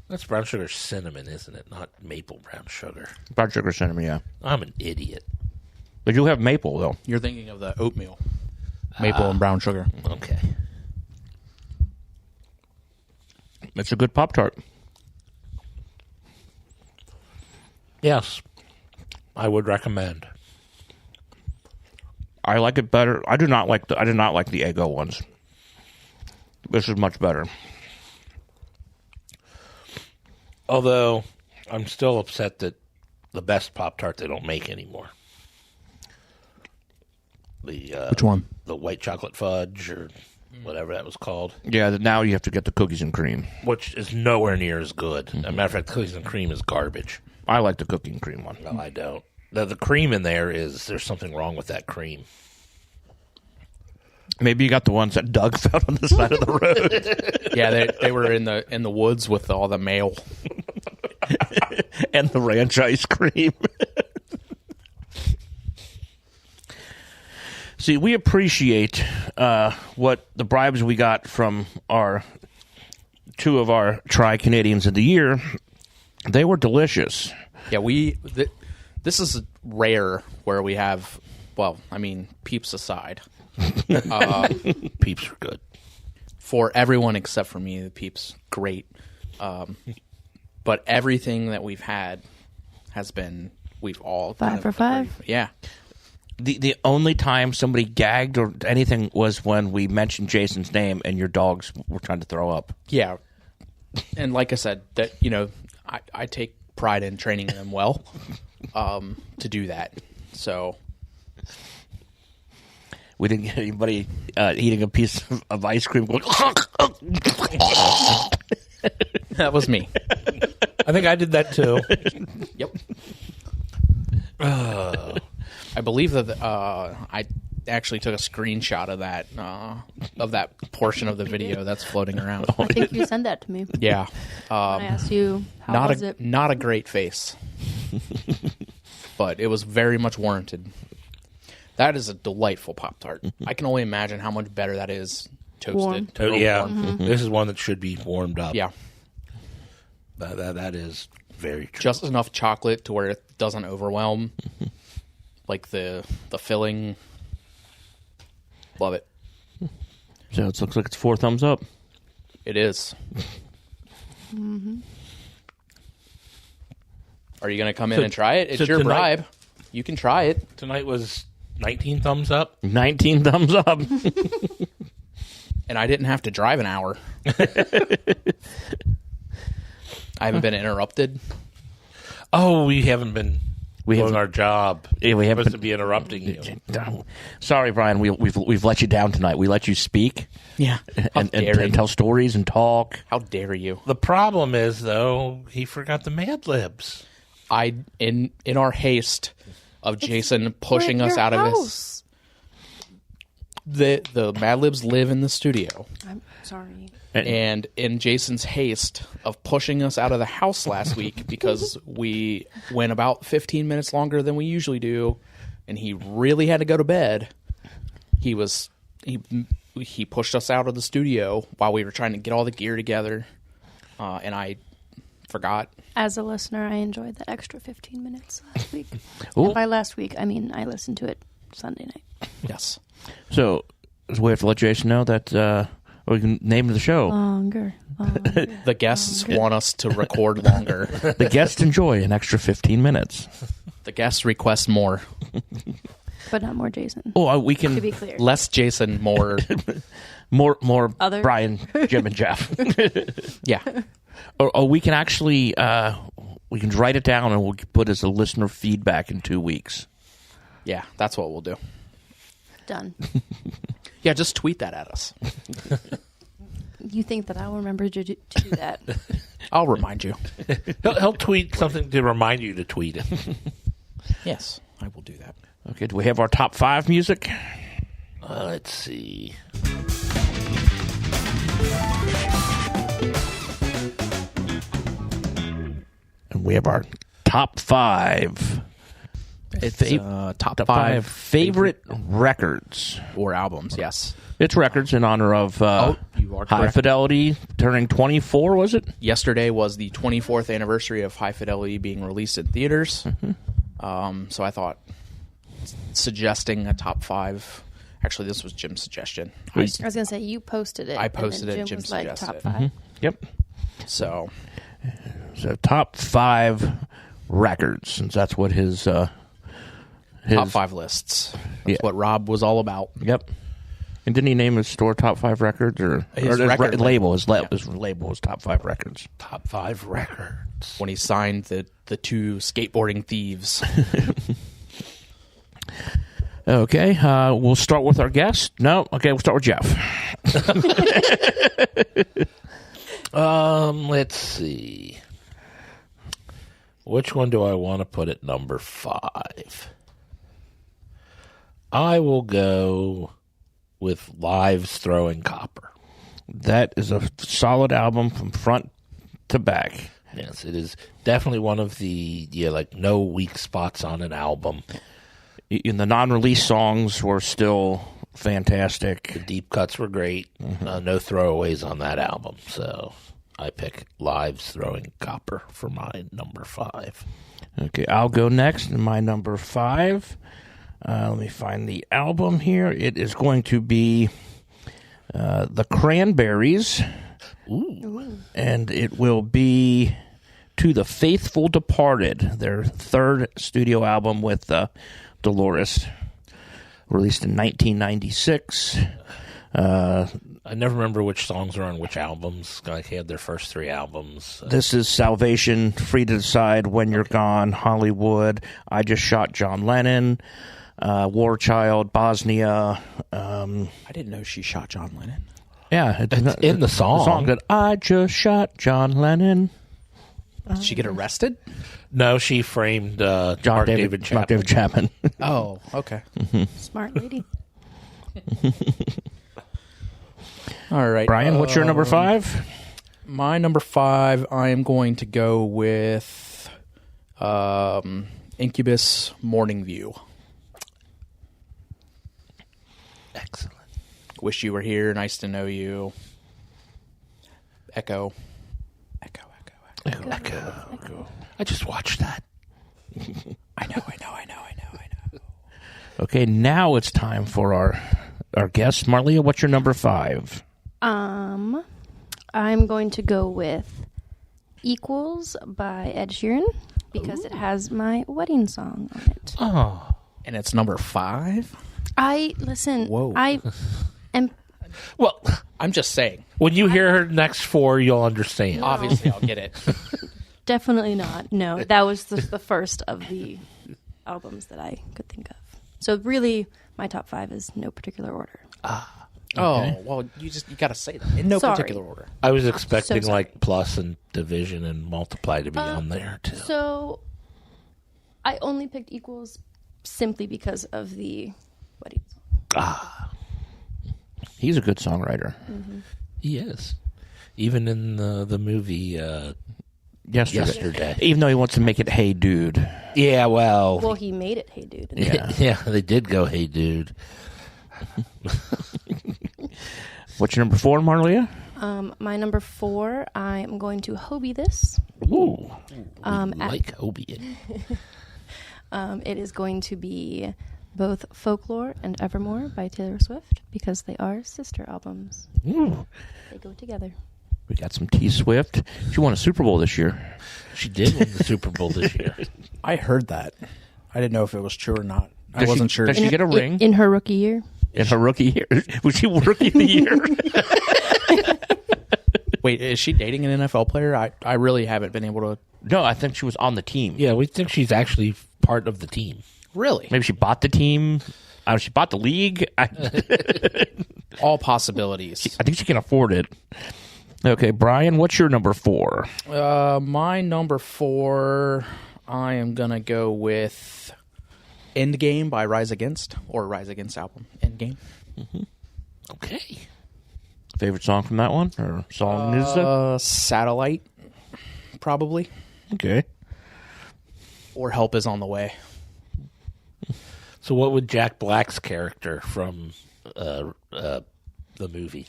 That's brown sugar cinnamon, isn't it? Not maple brown sugar. Brown sugar cinnamon, yeah. I'm an idiot. But you have maple, though. You're thinking of the oatmeal. Maple and brown sugar. Okay. It's a good Pop-Tart. Yes. I would recommend. I like it better. I did not like the Eggo ones. This is much better. Although, I'm still upset that the best Pop-Tart they don't make anymore. Which one? The white chocolate fudge or whatever that was called. Yeah, now you have to get the cookies and cream. Which is nowhere near as good. As a matter of fact, cookies and cream is garbage. I like the cookie and cream one. No, I don't. The cream in there's something wrong with that cream. Maybe you got the ones that Doug found on the side of the road. Yeah, they were in the woods with all the mail. And the ranch ice cream. See, we appreciate what the bribes we got from two of our Tri-Canadians of the Year. They were delicious. Yeah, this is rare where we have, well, I mean, Peeps aside. Peeps are good. For everyone except for me, the Peeps, great. But everything that we've had has been, we've all... 5 for 5? Yeah. The only time somebody gagged or anything was when we mentioned Jason's name and your dogs were trying to throw up. Yeah. And like I said, that I take pride in training them well to do that. So... We didn't get anybody eating a piece of ice cream going... That was me. I think I did that too. Yep. I believe that I actually took a screenshot of that portion of the video that's floating around. I think you sent that to me. Yeah. I asked you, how was it? Not a great face. But it was very much warranted. That is a delightful Pop-Tart. I can only imagine how much better that is toasted. Yeah. Mm-hmm. This is one that should be warmed up. Yeah. That is very true. Just enough chocolate to where it doesn't overwhelm. Like the filling. Love it. So it looks like it's 4 thumbs up. It is. Are you going to come in and try it? It's your bribe. You can try it. Tonight was 19 thumbs up. 19 thumbs up. And I didn't have to drive an hour. I haven't been interrupted. Oh, we haven't been doing our job. Yeah, we haven't supposed to be interrupting you. Sorry, Brian. We've let you down tonight. We let you speak. Yeah. And tell stories and talk. How dare you? The problem is, though, he forgot the Mad Libs. In our haste of Jason pushing us out of his... The Mad Libs live in the studio. I'm sorry. And in Jason's haste of pushing us out of the house last week because we went about 15 minutes longer than we usually do, and he really had to go to bed, he pushed us out of the studio while we were trying to get all the gear together, and I forgot. As a listener, I enjoyed that extra 15 minutes last week. Ooh. And by last week, I mean I listened to it Sunday night. Yes. So we have to let Jason know that we can name the show. Longer. The guests want us to record longer. The guests enjoy an extra 15 minutes. The guests request more. But not more Jason. Oh, we can To be clear. Less Jason, more... more Other? Brian, Jim, and Jeff. Yeah. Or we can actually we can write it down and we'll put as a listener feedback in 2 weeks. Yeah, that's what we'll do. Done. Yeah, just tweet that at us. You think that I'll remember to do that? I'll remind you. He'll tweet something to remind you to tweet it. Yes, I will do that. Okay, do we have our top 5 music? Let's see. And we have our top 5. It's top Top 5 favorite records. or albums, yes. It's records in honor of You are High correct. Fidelity turning 24, was it? Yesterday was the 24th anniversary of High Fidelity being released in theaters. So I thought suggesting a top 5. Actually, this was Jim's suggestion. I was going to say, you posted it. I posted and then it, Jim was like, suggested top it. 5. Yep. So So top 5 records, since that's what his top 5 lists. That's what Rob was all about. Yep. And didn't he name his store top 5 records, or His his record label? His label was top 5 records. Top 5 records. When he signed the 2 skateboarding thieves. Okay, we'll start with our guest. No, okay, we'll start with Jeff. Let's see. Which one do I want to put at number 5? I will go with Lives Throwing Copper. That is a solid album from front to back. Yes, it is definitely one of the no weak spots on an album. And the non-release songs were still fantastic. The deep cuts were great. No throwaways on that album. So I pick Lives Throwing Copper for my number 5. Okay, I'll go next in my number 5. Let me find the album here. It is going to be The Cranberries. Ooh. And it will be To the Faithful Departed, their 3rd studio album with Dolores, released in 1996. I never remember which songs were on which albums. Like, they had their first 3 albums. This is Salvation, Free to Decide, When You're Gone, Hollywood, I Just Shot John Lennon, War Child, Bosnia. I didn't know she shot John Lennon. Yeah, It's in the song. The song that I Just Shot John Lennon. Did she get arrested? No, she framed Mark David Chapman. Mark David Chapman. Oh, okay. Smart lady. All right. Brian, what's your number 5? My number 5, I am going to go with Incubus Morning View. Excellent. Wish You Were Here, Nice to Know You. Echo. I just watched that. I know. Okay, now it's time for our our guest. Marlia, what's your number 5? I'm going to go with Equals by Ed Sheeran because it has my wedding song on it. Oh. And it's number 5? Whoa. I am... Well, I'm just saying. when you hear her next 4, you'll understand. Obviously, I'll get it. Definitely not. No, that was the first of the albums that I could think of. So really, my top 5 is no particular order. Oh, well, you got to say that in no particular order. I was expecting sorry. like Plus and Division and Multiply to be on there too. So I only picked Equals simply because of the wedding song. He's a good songwriter. Mm-hmm. He is. Even in the movie Yesterday. Even though he wants to make it Hey Dude. Yeah, Well, he made it Hey Dude. yeah, they did go Hey Dude. What's your number 4, Marlia? My number 4, I am going to Hobie this. Ooh. Like Hobie. It is going to be both Folklore and Evermore by Taylor Swift because they are sister albums. Ooh. They go together. We got some T Swift. She won a Super Bowl this year. She did win the Super Bowl this year. I heard that. I didn't know if it was true or not. I Does wasn't she- sure. does she get a ring? In her rookie year. In her rookie year. Was she rookie of the year? Wait, is she dating an NFL player? I really haven't been able to... No, I think she was on the team. Yeah, we think she's actually part of the team. Really? Maybe she bought the team. She bought the league. I All possibilities. think she can afford it. Okay, Brian, what's your number 4? My number 4, I am going to go with Endgame by Rise Against, or Rise Against album. Endgame. Okay. Favorite song from that one? Or song is Satellite, probably. Okay. Or Help Is on the Way. So what would Jack Black's character from the movie?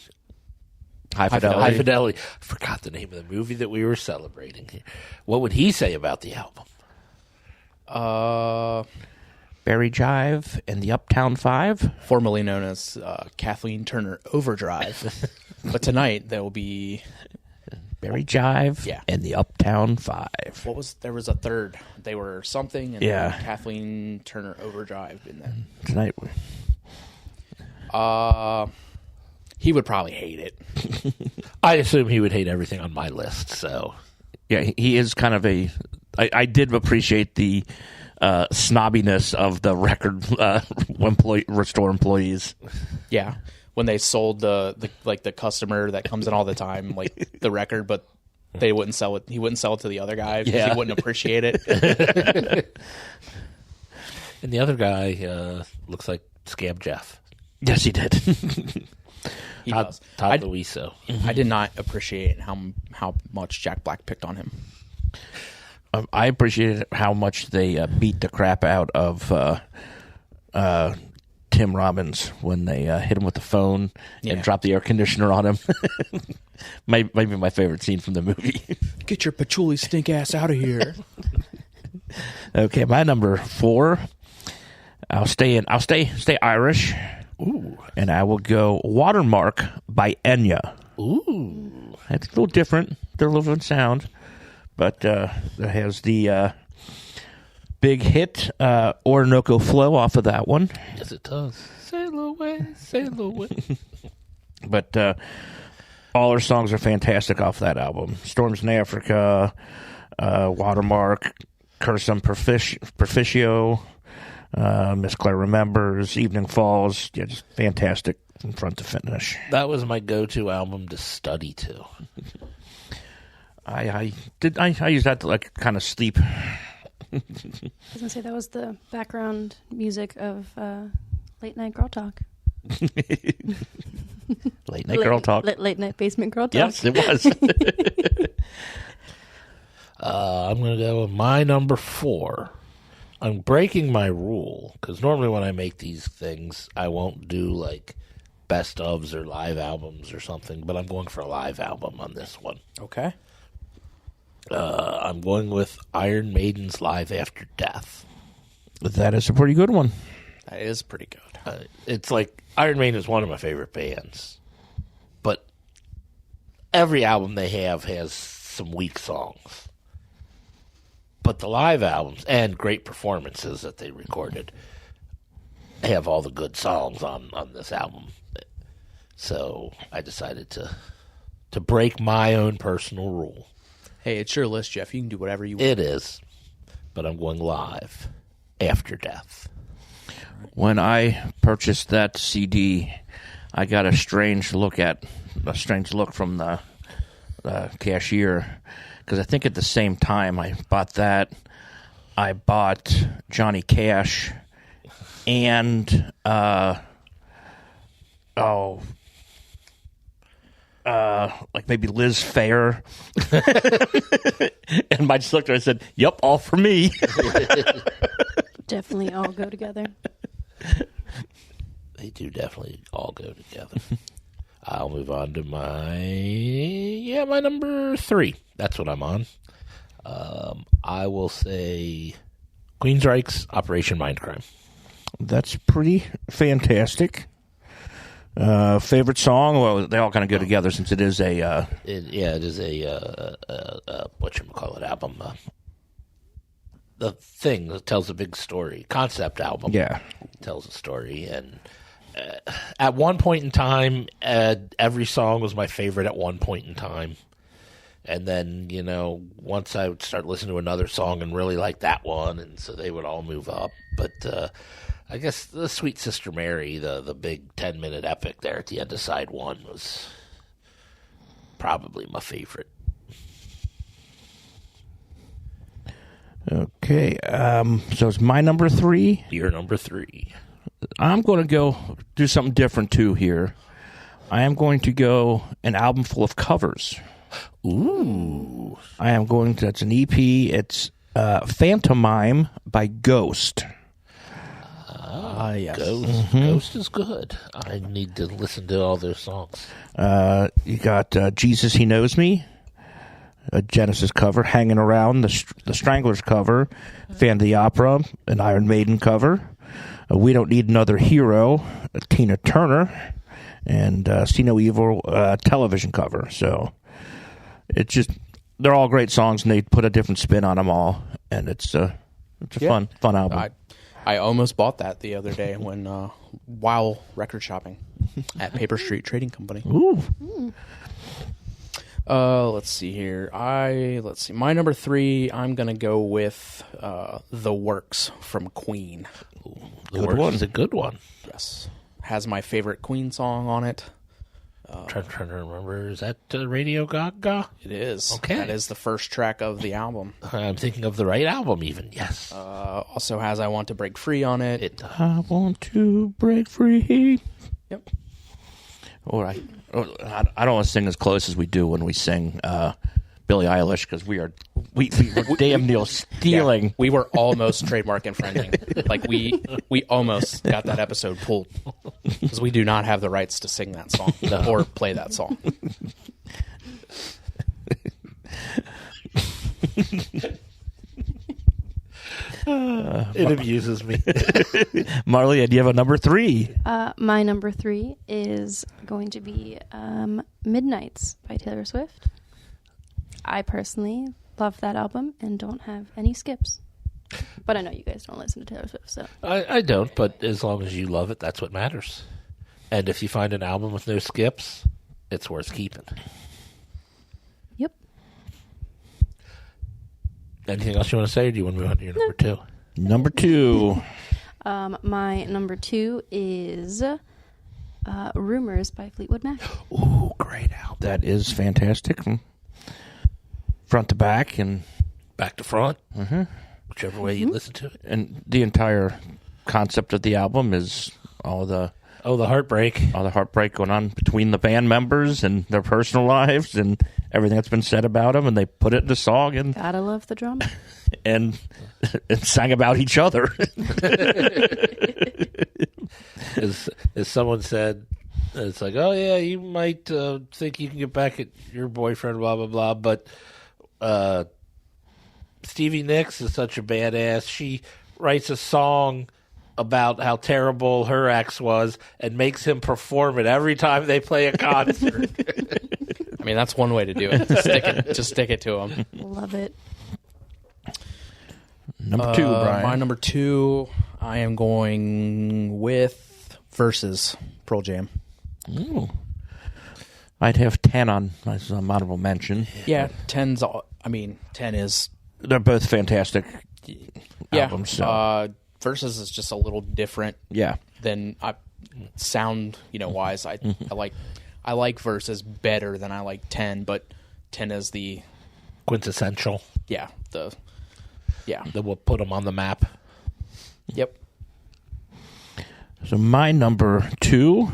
High Fidelity. High Fidelity. I forgot the name of the movie that we were celebrating here. What would he say about the album? Barry Jive and the Uptown 5. Formerly known as Kathleen Turner Overdrive. But tonight there will be... Barry Jive Yeah. and the Uptown 5. There was a third. They were something, and Yeah. then Kathleen Turner Overdrive in there. Tonight. He would probably hate it. I assume he would hate everything on my list, so... Yeah, he is kind of a... I did appreciate the snobbiness of the record restore employees. Yeah, when they sold the customer that comes in all the time, like the record, but they wouldn't sell it. He wouldn't sell it to the other guy because he wouldn't appreciate it. And the other guy looks like Scab Jeff. Yes, he did. He does. Todd Luiso. I did not appreciate how much Jack Black picked on him. I appreciated how much they beat the crap out of Tim Robbins when they hit him with the phone and dropped the air conditioner on him. Might be my favorite scene from the movie. Get your patchouli stink ass out of here. Okay, my number 4. I'll stay Irish. Ooh. And I will go Watermark by Enya. Ooh. It's a little different. They're a little different sound. But it has the big hit Orinoco Flow off of that one. Yes, it does. Sail away, sail away. But all her songs are fantastic off that album. Storms in Africa, Watermark, Curse on Perficio, Miss Claire Remembers, Evening Falls. Yeah, just fantastic from front to finish. That was my go-to album to study to. I used that to like kind of sleep. I was gonna say that was the background music of Late Night Girl Talk. Late Night Girl Talk. Late Night Basement Girl Talk. Yes, it was. I'm going to go with my number 4. I'm breaking my rule, because normally when I make these things, I won't do like best ofs or live albums or something, but I'm going for a live album on this one. Okay. I'm going with Iron Maiden's Live After Death. That is a pretty good one. That is pretty good. It's like Iron Maiden is one of my favorite bands, but every album they have has some weak songs. But the live albums and great performances that they recorded have all the good songs on this album. So I decided to break my own personal rule. Hey, it's your list, Jeff. You can do whatever you want. It is, but I'm going live after death. When I purchased that CD, I got a strange look from the cashier, because I think at the same time I bought that, I bought Johnny Cash and like maybe Liz Phair. And I just looked at her and said, "Yep, all for me." Definitely all go together. They do definitely all go together. I'll move on to my number 3. That's what I'm on. I will say Queensryche's Operation Mindcrime. That's pretty fantastic. Favorite song? Well, they all kind of go together since it is a... It is a whatchamacallit album. The thing that tells a big story. Concept album. Yeah. Tells a story. And at one point in time, every song was my favorite at one point in time. And then, once I would start listening to another song and really like that one, and so they would all move up. But I guess the Sweet Sister Mary, the big 10-minute epic there at the end of side 1 was probably my favorite. Okay, so it's my number 3. Your number 3. I'm going to go do something different, too, here. I am going to go an album full of covers. Ooh. That's an EP. It's Phantomime by Ghost. Yes. Ghost is good. I need to listen to all their songs. You got Jesus, He Knows Me, a Genesis cover, Hanging Around, the Stranglers cover, Fan of the Opera, an Iron Maiden cover, We Don't Need Another Hero, a Tina Turner, and See No Evil television cover. So it's just, they're all great songs, and they put a different spin on them all, and it's a fun album. I almost bought that the other day when while record shopping at Paper Street Trading Company. Ooh. Let's see here. My number 3, I'm going to go with The Works from Queen. The Works is a good one. Yes. Has my favorite Queen song on it. Trying to remember. Is that Radio Gaga? It is. Okay. That is the first track of the album. I'm thinking of the right album even, yes. Also has I Want to Break Free on it. I want to break free. Yep. All right. I don't want to sing as close as we do when we sing Billie Eilish, because we're damn near stealing. Yeah, we were almost trademark infringing. Like we almost got that episode pulled because we do not have the rights to sing that song or play that song. It amuses me. Marley, do you have a number 3? My number 3 is going to be Midnights by Taylor Swift. I personally love that album and don't have any skips. But I know you guys don't listen to Taylor Swift, so. I don't, but as long as you love it, that's what matters. And if you find an album with no skips, it's worth keeping. Yep. Anything else you want to say, or do you want to move on to your number 2? Number 2. My number 2 is Rumors by Fleetwood Mac. Ooh, great album. That is fantastic. From front to back and back to front. Mm-hmm. Whichever way you listen to it. And the entire concept of the album is all the heartbreak. All the heartbreak going on between the band members and their personal lives and everything that's been said about them, and they put it in the song and gotta love the drama. and sang about each other. As someone said, it's like, oh yeah, you might think you can get back at your boyfriend, blah blah blah, but Stevie Nicks is such a badass. She writes a song about how terrible her ex was and makes him perform it every time they play a concert. I mean, that's one way to do it. Just stick it to him. Love it. Number 2, Brian. My number 2, I am going with Versus Pearl Jam. Ooh. I'd have 10 on as an honorable mention. Yeah, 10's. I mean, 10 is. They're both fantastic albums. So. Versus is just a little different. Yeah. Than sound, wise. I like Versus better than I like 10, but 10 is the quintessential. Yeah. That will put them on the map. Yep. So my number 2,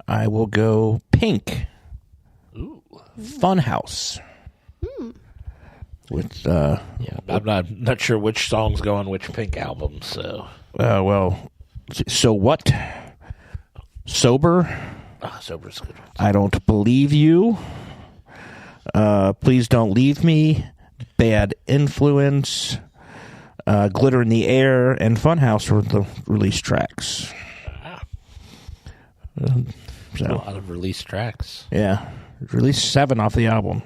I will go Pink. Ooh. Funhouse. With I'm not sure which songs go on which Pink album. So so what? Sober. Sober's good. I Don't Believe You. Please Don't Leave Me. Bad Influence. Glitter in the Air and Funhouse were the release tracks. A lot of release tracks. Yeah, released 7 off the album.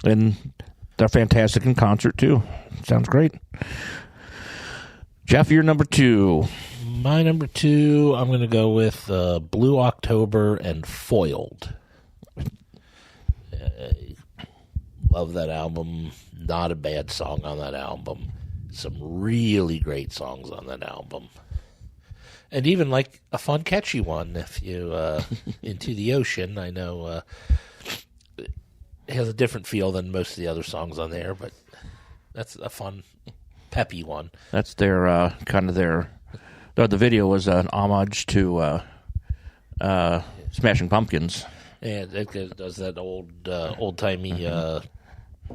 And they're fantastic in concert too. Sounds great. Jeff, you're number 2. My number 2, I'm going to go with Blue October and Foiled. Love that album. Not a bad song on that album. Some really great songs on that album. And even like a fun, catchy one. If you Into the Ocean, I know it has a different feel than most of the other songs on there, but that's a fun, peppy one. That's their the video was an homage to Smashing Pumpkins. And it does that old timey.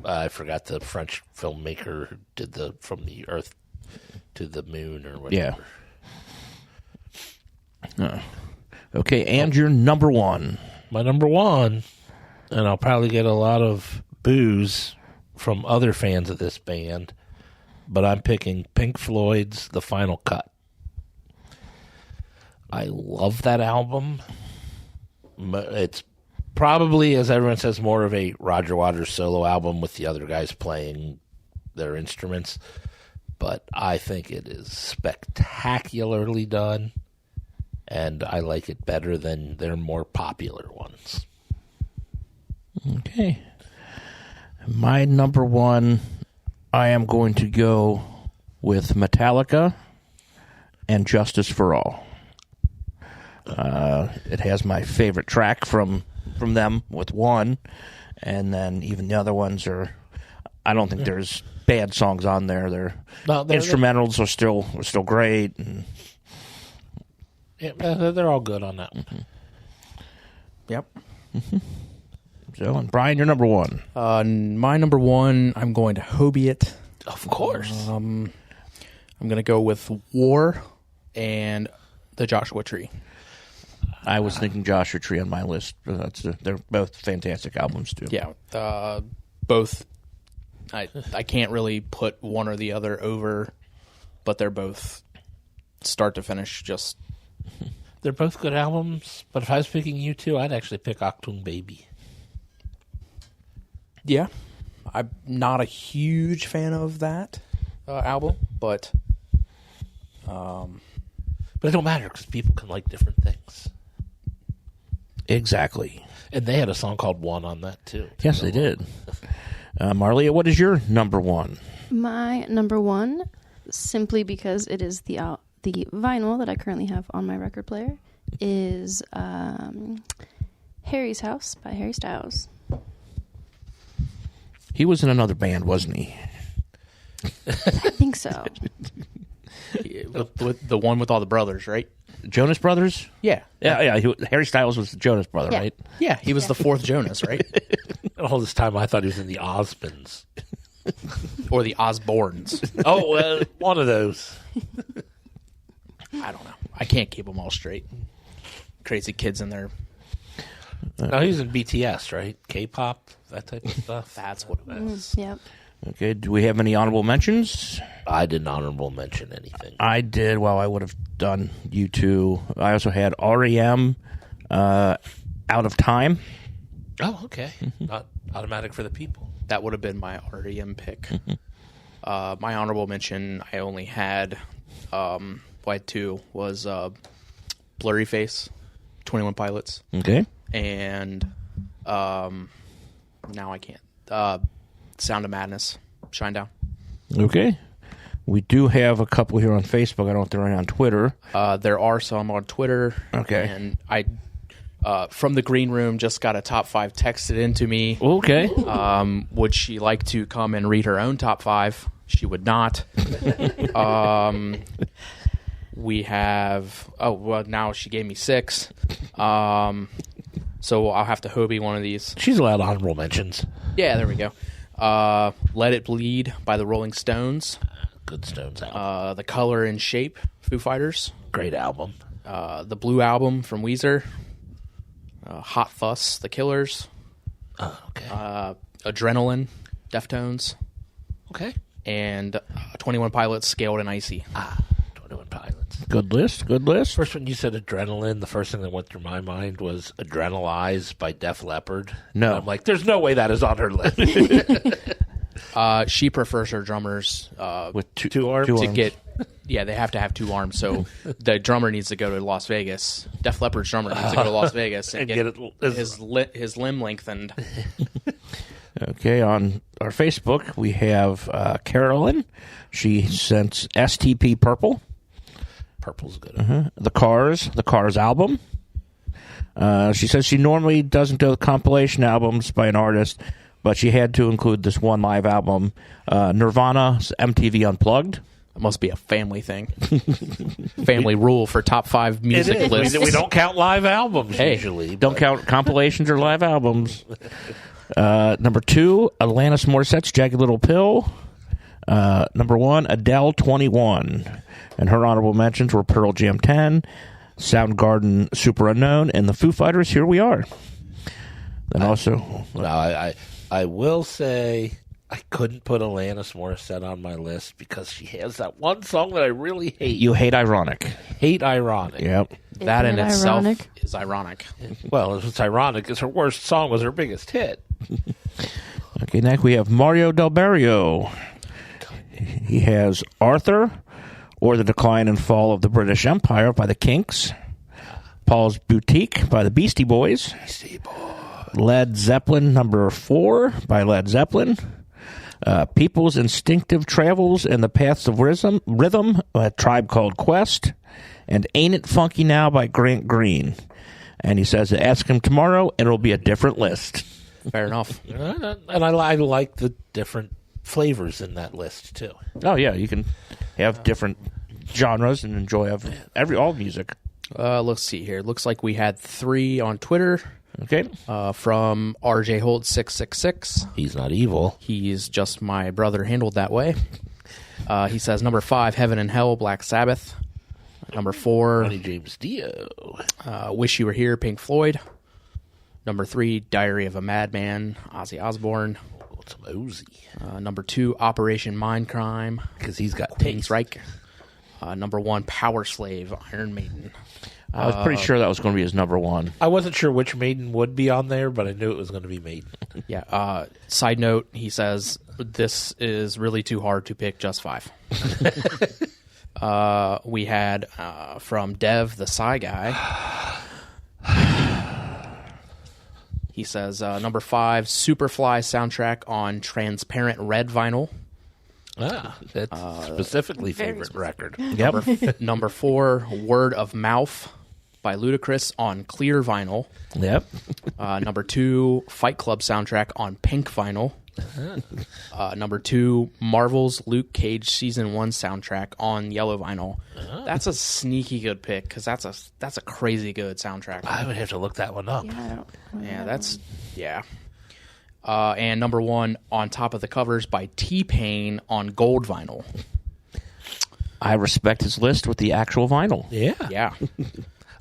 I forgot the French filmmaker who did the From the Earth to the Moon or whatever. Yeah. Okay, and your number 1. My number 1, and I'll probably get a lot of boos from other fans of this band, but I'm picking Pink Floyd's The Final Cut. I love that album. It's probably, as everyone says, more of a Roger Waters solo album with the other guys playing their instruments, but I think it is spectacularly done, and I like it better than their more popular ones. Okay. My number 1, I am going to go with Metallica and Justice for All. It has my favorite track from them with 1, and then even the other ones are. I don't think there's bad songs on there. They're instrumentals are still great. And, they're all good on that one. Mm-hmm. Yep. Mm-hmm. So, and Brian, you're number 1. My number 1, I'm going to Hobie it. Of course. I'm going to go with War and the Joshua Tree. I was thinking Joshua Tree on my list. They're both fantastic albums too. Yeah, both. I can't really put one or the other over, but they're both start to finish just. They're both good albums, but if I was picking you two, I'd actually pick Achtung Baby. Yeah, I'm not a huge fan of that album, but it don't matter because people can like different things. Exactly. And they had a song called One on that, too. Yes, they did. Marlia, what is your number 1? My number 1, simply because it is the vinyl that I currently have on my record player, is Harry's House by Harry Styles. He was in another band, wasn't he? I think so. With the one with all the brothers, right? Jonas Brothers? Yeah. Harry Styles was the Jonas brother, right? Yeah, he was the 4th Jonas, right? All this time I thought he was in the Osmonds. Or the Osbournes. Oh, one of those. I don't know. I can't keep them all straight. Crazy kids in there. No, he was in BTS, right? K-pop, that type of stuff. That's what it was. Yep. Okay, do we have any honorable mentions? I didn't honorable mention anything. I did. Well, I would have done U2. I also had REM, Out of Time. Oh, okay. Not automatic for the people. That would have been my REM pick. My honorable mention, I only had, I had two, was Blurry Face, 21 Pilots. Okay. And now I can't. Sound of Madness, Shinedown. Okay. We do have a couple here on Facebook. I don't know if they're on Twitter. There are some on Twitter. Okay. And I, from the green room, just got a top 5 texted into me. Okay. Would she like to come and read her own top 5? She would not. We have... Oh, well, now she gave me 6. So I'll have to Hobie one of these. She's allowed honorable mentions. Yeah, there we go. Let It Bleed by the Rolling Stones. Good Stones album. The Color and Shape, Foo Fighters. Great album. The Blue Album from Weezer. Hot Fuss, The Killers. Oh, okay. Adrenaline, Deftones. Okay. And 21 Pilots, Scaled and Icy. 21 Pilots. Good list. Good list. First, when you said Adrenaline, the first thing that went through my mind was Adrenalize by Def Leppard. No. And I'm like, there's no way that is on her list. She prefers her drummers With two arms? to get... Yeah, they have to have 2 arms, so the drummer needs to go to Las Vegas. Def Leppard's drummer needs to go to Las Vegas and get his limb lengthened. Okay, on our Facebook, we have Carolyn. She sent STP Purple. Purple's good. The Cars album. She says she normally doesn't do compilation albums by an artist, but she had to include this one live album, Nirvana's MTV Unplugged. It must be a family thing. Family rule for top 5 music lists. We don't count live albums usually. Don't count compilations or live albums. Number 2, Alanis Morissette's Jagged Little Pill. Number 1, Adele 21. And her honorable mentions were Pearl Jam 10, Soundgarden Super Unknown, and the Foo Fighters Here We Are. And I will say I couldn't put Alanis Morissette on my list because she has that one song that I really hate. You hate Ironic. Hate Ironic. Yep. That in Isn't it itself ironic? is ironic. Well, it's ironic because her worst song was her biggest hit. Okay, next we have Mario Del Barrio. He has Arthur, or The Decline and Fall of the British Empire by the Kinks. Paul's Boutique by the Beastie Boys. Led Zeppelin number 4 by Led Zeppelin. People's Instinctive Travels in the Paths of Rhythm, a Tribe Called Quest. And Ain't It Funky Now by Grant Green. And he says, ask him tomorrow, and it'll be a different list. Fair enough. And I like the different flavors in that list, too. Oh, yeah, you can have different genres and enjoy all music. Let's see here. Looks like we had 3 on Twitter. Okay. From RJ Holt 666. He's not evil. He's just my brother handled that way. He says number 5, Heaven and Hell, Black Sabbath. Number 4, Ronnie James Dio. Wish You Were Here, Pink Floyd. Number 3, Diary of a Madman, Ozzy Osbourne. Some Ozzy. Number 2, Operation Mindcrime, Because he's got taste. Queensryche. Number 1, Power Slave, Iron Maiden. I was pretty sure that was going to be his number 1. I wasn't sure which Maiden would be on there, but I knew it was going to be Maiden. Yeah. Side note, he says, this is really too hard to pick just 5. We had from Dev, the Psy Guy. He says, number 5, Superfly soundtrack on transparent red vinyl. That's specifically favorite record. Yep. Number 4, Word of Mouth by Ludacris on clear vinyl. Yep. Number 2, Fight Club soundtrack on pink vinyl. Number 2, Marvel's Luke Cage Season 1 soundtrack on yellow vinyl. That's a sneaky good pick because that's a crazy good soundtrack. I would have to look that one up. Yeah. And number 1, On Top of the Covers by T-Pain on gold vinyl. I respect his list with the actual vinyl. Yeah.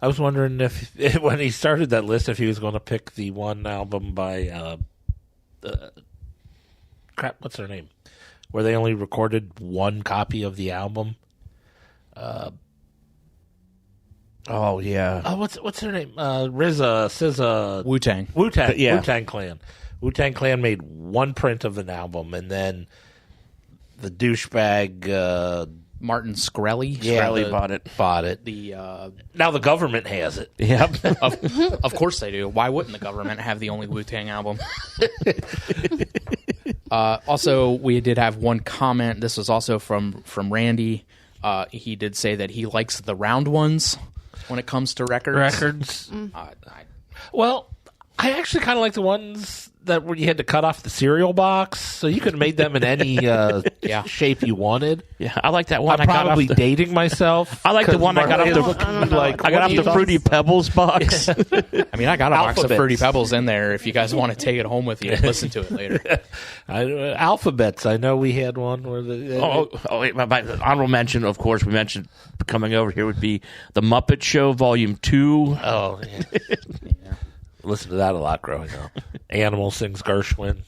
I was wondering if, when he started that list, if he was going to pick the one album by, what's her name? where they only recorded one copy of the album. Oh yeah. What's her name? RZA, SZA, Wu-Tang. Yeah. Wu-Tang Clan. Wu-Tang Clan made one print of an album, and then the douchebag Martin Shkreli. Shkreli bought it. Now the government has it. Yep. Of course they do. Why wouldn't the government have the only Wu-Tang album? Also, we did have one comment. This was also from Randy. He did say that he likes the round ones when it comes to records. Well, I actually kind of like the ones that where you had to cut off the cereal box, so you could have made them in any shape you wanted. Yeah, I like that one. I'm probably dating myself. I like the one I got off the Fruity Pebbles box. I mean, I got a box of Fruity Pebbles in there if you guys want to take it home with you and listen to it later. Alphabets. I know we had one where wait, my honorable mention, of course, we mentioned coming over here would be The Muppet Show Volume 2. Oh, yeah. Listen to that a lot growing up. Animal sings Gershwin.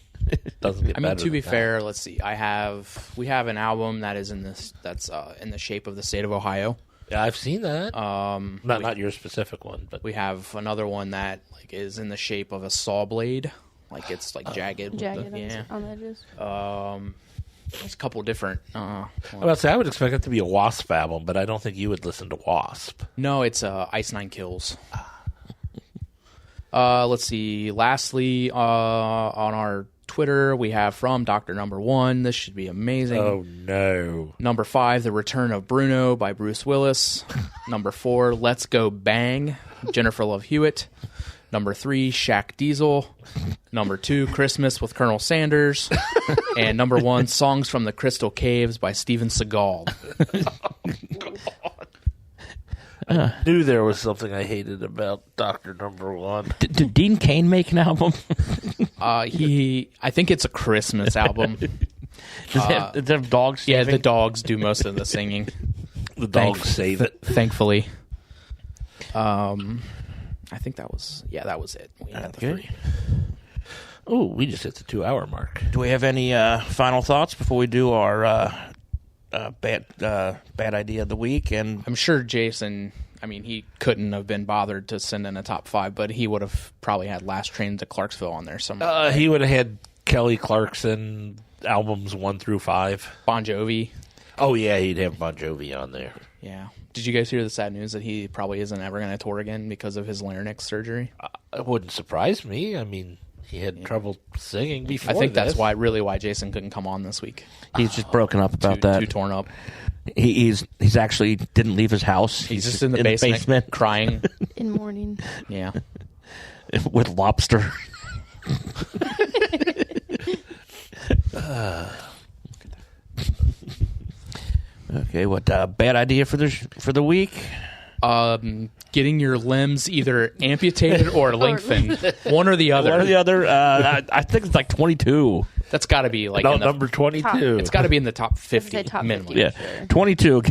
Doesn't get better. To be fair, let's see. We have an album that is in the shape of the state of Ohio. Yeah, I've seen that. Not your specific one, but we have another one that is in the shape of a saw blade, like it's like jagged. On the edges. There's a couple different. I would expect it to be a Wasp album, but I don't think you would listen to Wasp. No, it's Ice Nine Kills. Let's see. Lastly, on our Twitter, we have from Dr. Number 1. This should be amazing. Oh, no. Number 5, The Return of Bruno by Bruce Willis. Number 4, Let's Go Bang, Jennifer Love Hewitt. Number 3, Shaq Diesel. Number 2, Christmas with Colonel Sanders. And number 1, Songs from the Crystal Caves by Steven Seagal. I knew there was something I hated about Dr. Number 1. Did Dean Cain make an album? I think it's a Christmas album. Does it have dogs singing? Yeah, the dogs do most of the singing. The dogs save it. Thankfully. I think that was it. We had the 3. Oh, we just hit the 2-hour mark. Do we have any final thoughts before we do our bad idea of the week? And I'm sure Jason, he couldn't have been bothered to send in a top 5, but he would have probably had Last Train to Clarksville on there somewhere. He would have had Kelly Clarkson albums 1 through 5. Bon Jovi. Oh, yeah, he'd have Bon Jovi on there. Yeah. Did you guys hear the sad news that he probably isn't ever going to tour again because of his larynx surgery? It wouldn't surprise me. He had trouble singing before. I think that's why Jason couldn't come on this week. He's just broken up about that. Too torn up. He's actually didn't leave his house. He's just in the basement crying. In mourning. Yeah. With lobster. Okay, what bad idea for the week? Getting your limbs either amputated or lengthened. One or the other. I think it's like 22. That's got to be like number 22. It's got to be in the top 50 minimum. 50, Yeah, sure. 22.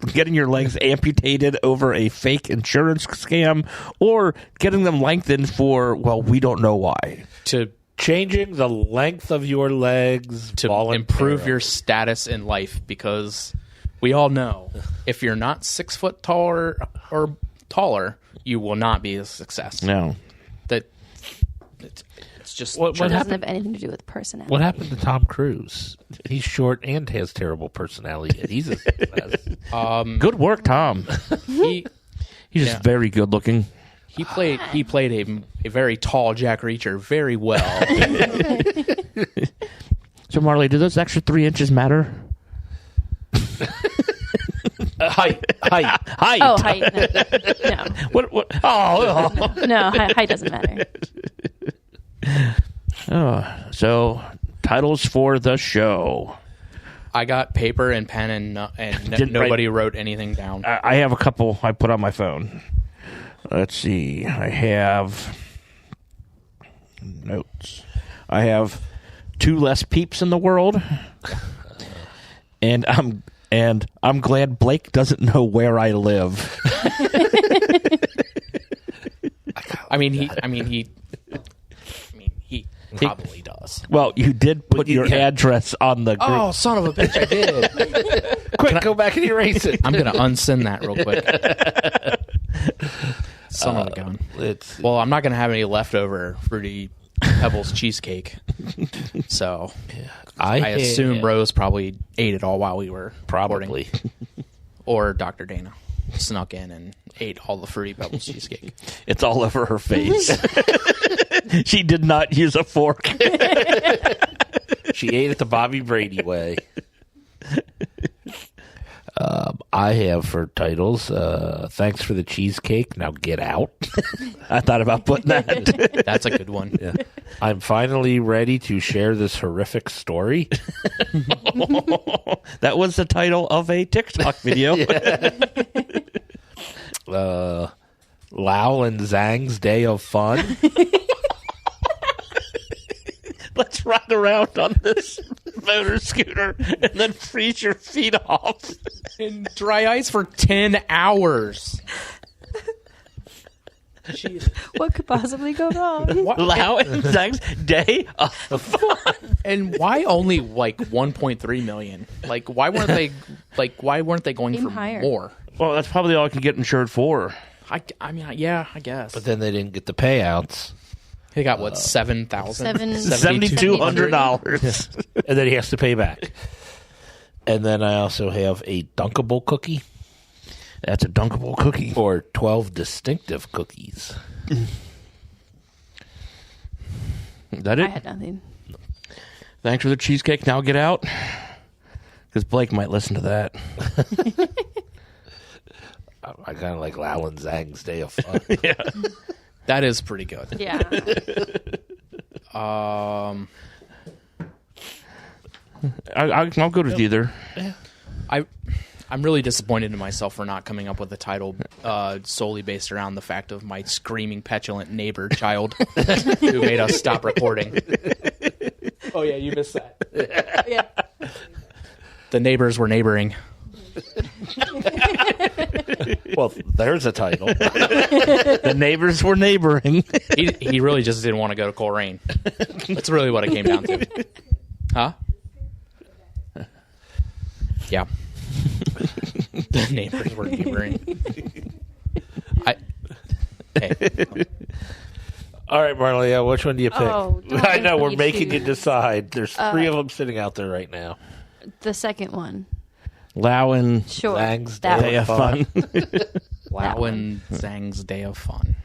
Getting your legs amputated over a fake insurance scam, or getting them lengthened for we don't know why. To changing the length of your legs to improve your status in life, because we all know if you're not 6 foot taller or taller, you will not be a success. No. It's just It doesn't have anything to do with personality. What happened to Tom Cruise? He's short and has terrible personality. Yet he's a success. Good work, Tom. He's just very good looking. He played a very tall Jack Reacher very well. So Marley, do those extra 3 inches matter? Height. Oh, height. No. What? Oh. No, height doesn't matter. So titles for the show. I got paper and pen and nobody wrote anything down. I have a couple I put on my phone. Let's see. I have notes. I have 2 less peeps in the world, and I'm glad Blake doesn't know where I live. Probably does. Well, you did put your address on the group. Oh, son of a bitch, I did. Quick, go back and erase it. I'm going to unsend that real quick. Son of a gun. Well, I'm not going to have any leftover Fruity Pebbles cheesecake. So I assume Rose probably ate it all while we were recording. Or Dr. Dana snuck in and ate all the Fruity Pebbles cheesecake. It's all over her face. She did not use a fork. She ate it the Bobby Brady way. I have for titles, thanks for the cheesecake, now get out. I thought about putting that. That's a good one. Yeah. I'm finally ready to share this horrific story. That was the title of a TikTok video. Lau and Zang's Day of Fun. Let's ride around on this motor scooter and then freeze your feet off. In dry ice for 10 hours. Jesus. What could possibly go wrong? Lau and Zang's Day of Fun. And why only like 1.3 million? Like why weren't they going Aim for higher. more? Well, that's probably all I could get insured for. I mean, yeah, I guess. But then they didn't get the payouts. He got what, 7,000? $7,200. And then he has to pay back. And then I also have a dunkable cookie. That's a dunkable cookie. Or 12 distinctive cookies. Is that it? I had nothing. Thanks for the cheesecake. Now get out. Because Blake might listen to that. I kind of like Lau and Zang's Day of Fun. Yeah. That is pretty good. Yeah. I'll go with either. I'm really disappointed in myself for not coming up with a title solely based around the fact of my screaming, petulant neighbor child who made us stop recording. Oh, yeah, you missed that. Yeah. The neighbors were neighboring. Well, there's a title. The neighbors were neighboring. He really just didn't want to go to Coleraine. That's really what it came down to. Huh? Yeah. The neighbors were neighboring. Hey. All right, Marlia, which one do you pick? Oh, don't I know, make we're me making choose. you decide. There's 3 of them sitting out there right now. The second one. Lau and Sure. Zang's that Day of Fun. Wow. one. Zang's Day of Fun.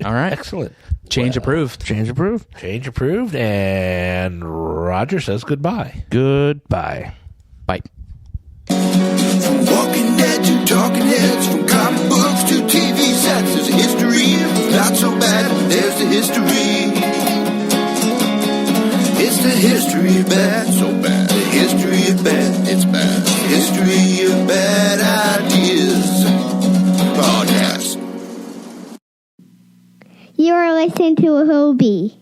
All right. Excellent. Change approved. Change approved. Change approved, and Roger says goodbye. Goodbye. Bye. From Walking Dead to Talking Heads, from comic books to TV sets, there's a history. It's not so bad, there's the history. It's the history of bad, so bad. The history of bad, it's bad. History of bad ideas. Podcast. You are listening to a Hobie.